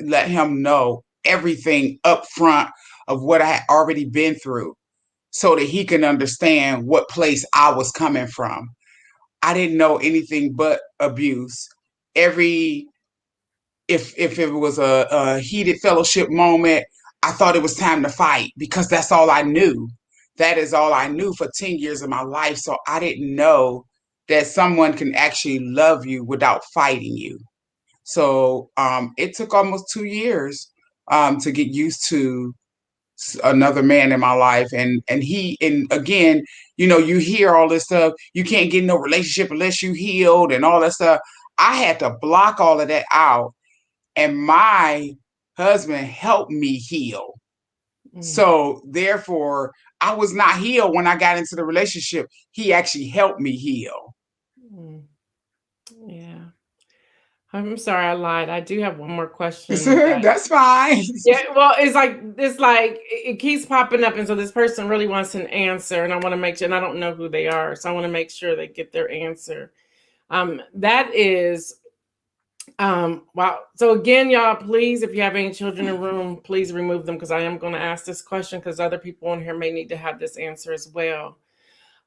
let him know everything up front of what I had already been through so that he can understand what place I was coming from. I didn't know anything but abuse. If it was a heated fellowship moment, I thought it was time to fight because that's all I knew. That is all I knew for 10 years of my life. So I didn't know that someone can actually love you without fighting you. So it took almost 2 years to get used to another man in my life. And again, you hear all this stuff. You can't get no relationship unless you healed and all that stuff. I had to block all of that out. And my husband helped me heal. So therefore, I was not healed when I got into the relationship. He actually helped me heal. Yeah. I'm sorry, I lied. I do have one more question. That's fine. Yeah, well, it's like it keeps popping up, and so this person really wants an answer, and I want to make sure, and I don't know who they are, so I want to make sure they get their answer. That is, wow. So again, y'all, please, if you have any children in the room, please remove them, because I am going to ask this question because other people in here may need to have this answer as well.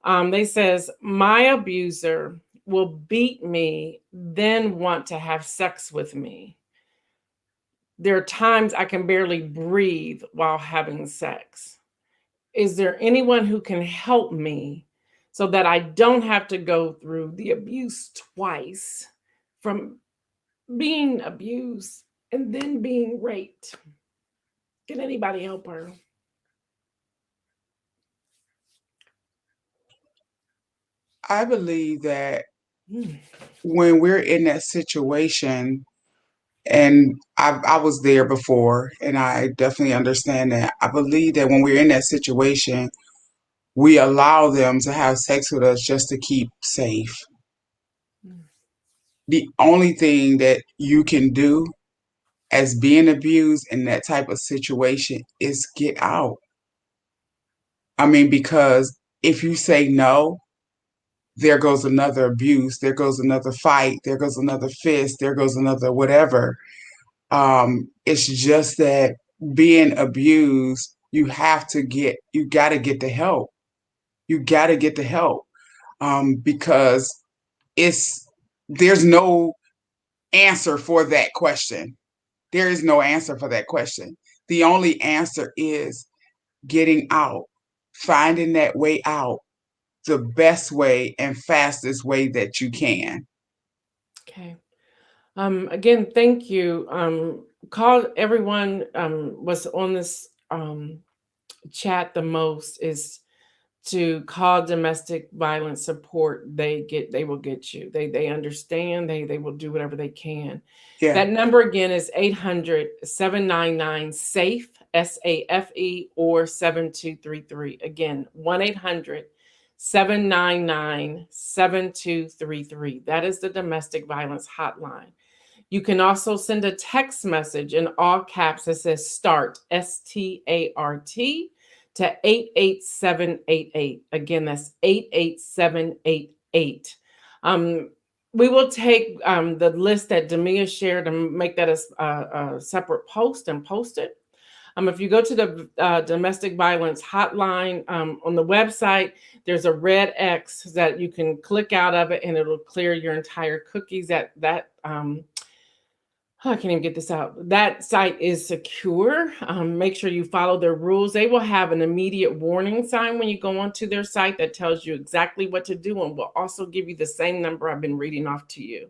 They says, my abuser will beat me, then want to have sex with me. There are times I can barely breathe while having sex. Is there anyone who can help me so that I don't have to go through the abuse twice, from being abused and then being raped? Can anybody help her? I believe that when we're in that situation, and I was there before, and I definitely understand that. I believe that when we're in that situation, we allow them to have sex with us just to keep safe. The only thing that you can do as being abused in that type of situation is get out. I mean, because if you say no, there goes another abuse, there goes another fight, there goes another fist, there goes another whatever. It's just that being abused, you got to get the help. You got to get the help, because there's no answer for that question. There is no answer for that question. The only answer is getting out, finding that way out, the best way and fastest way that you can. Okay. Again, thank you. Call everyone was on this chat the most is to call domestic violence support. They will get you. They understand. They will do whatever they can. Yeah. That number again is 800-799-SAFE, SAFE, or 7233. Again, 1-800-799-7233. That is the domestic violence hotline. You can also send a text message in all caps that says START, START, to 88788. Again, that's 88788. We will take the list that Demia shared and make that a separate post and post it. If you go to the domestic violence hotline on the website, there's a red X that you can click out of it, and it'll clear your entire cookies. I can't even get this out. That site is secure. Make sure you follow their rules. They will have an immediate warning sign when you go onto their site that tells you exactly what to do, and will also give you the same number I've been reading off to you.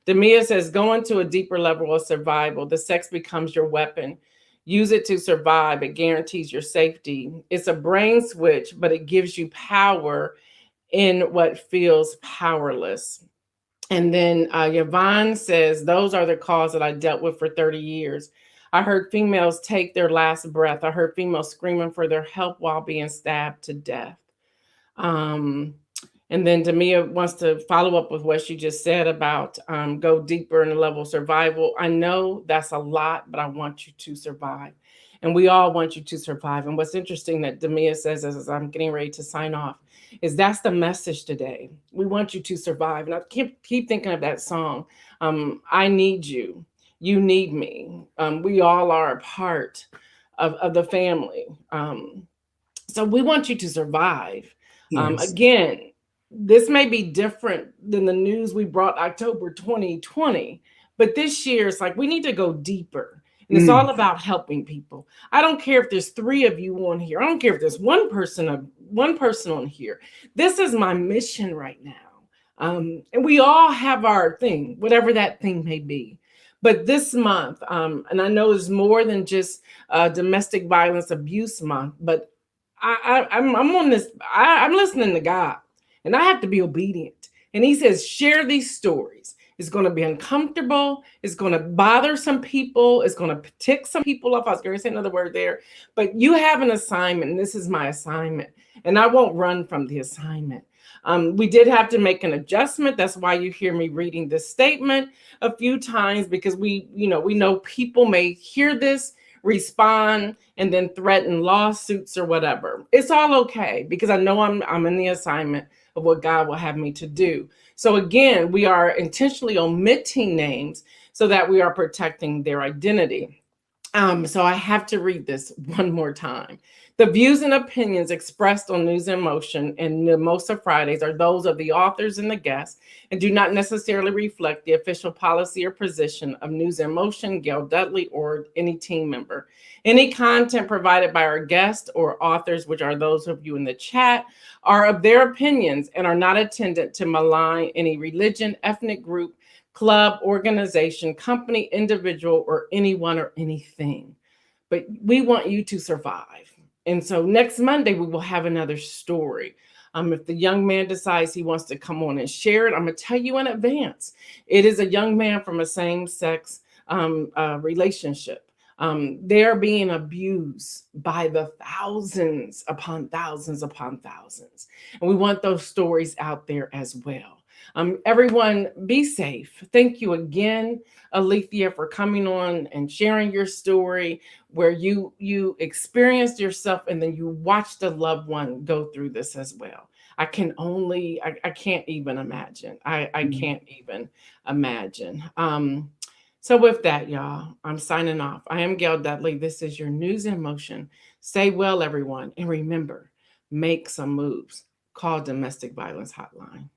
Demia says, go into a deeper level of survival. The sex becomes your weapon. Use it to survive. It guarantees your safety. It's a brain switch, but it gives you power in what feels powerless. And then Yvonne says, those are the calls that I dealt with for 30 years. I heard females take their last breath. I heard females screaming for their help while being stabbed to death. And then Demia wants to follow up with what she just said about go deeper in the level of survival. I know that's a lot, but I want you to survive. And we all want you to survive. And what's interesting that Demia says as I'm getting ready to sign off is that's the message today. We want you to survive. And I keep thinking of that song. I need you. You need me. We all are a part of the family. So we want you to survive. Yes. Again, this may be different than the news we brought October 2020, but this year it's like we need to go deeper. And it's all about helping people. I don't care if there's 3 of you on here. I don't care if there's one person on here. This is my mission right now. And we all have our thing, whatever that thing may be. But this month, and I know it's more than just domestic violence abuse month, but I'm on this. I'm listening to God, and I have to be obedient. And He says, share these stories. It's going to be uncomfortable. It's going to bother some people. It's going to tick some people off. I was going to say another word there, but you have an assignment. And this is my assignment, and I won't run from the assignment. We did have to make an adjustment. That's why you hear me reading this statement a few times, because we know people may hear this, respond, and then threaten lawsuits or whatever. It's all okay, because I know I'm in the assignment of what God will have me to do. So again, we are intentionally omitting names so that we are protecting their identity. So I have to read this one more time. The views and opinions expressed on News in Motion and Mimosa Fridays are those of the authors and the guests, and do not necessarily reflect the official policy or position of News in Motion, Gail Dudley, or any team member. Any content provided by our guests or authors, which are those of you in the chat, are of their opinions and are not intended to malign any religion, ethnic group, club, organization, company, individual, or anyone or anything. But we want you to survive. And so next Monday, we will have another story. If the young man decides he wants to come on and share it, I'm going to tell you in advance. It is a young man from a same-sex relationship. They're being abused by the thousands upon thousands upon thousands. And we want those stories out there as well. Everyone, be safe. Thank you again, Alethea, for coming on and sharing your story where you experienced yourself and then you watched a loved one go through this as well. I can't even imagine. I can't even imagine. So with that, y'all, I'm signing off. I am Gail Dudley. This is your News in Motion. Stay well, everyone. And remember, make some moves. Call Domestic Violence Hotline.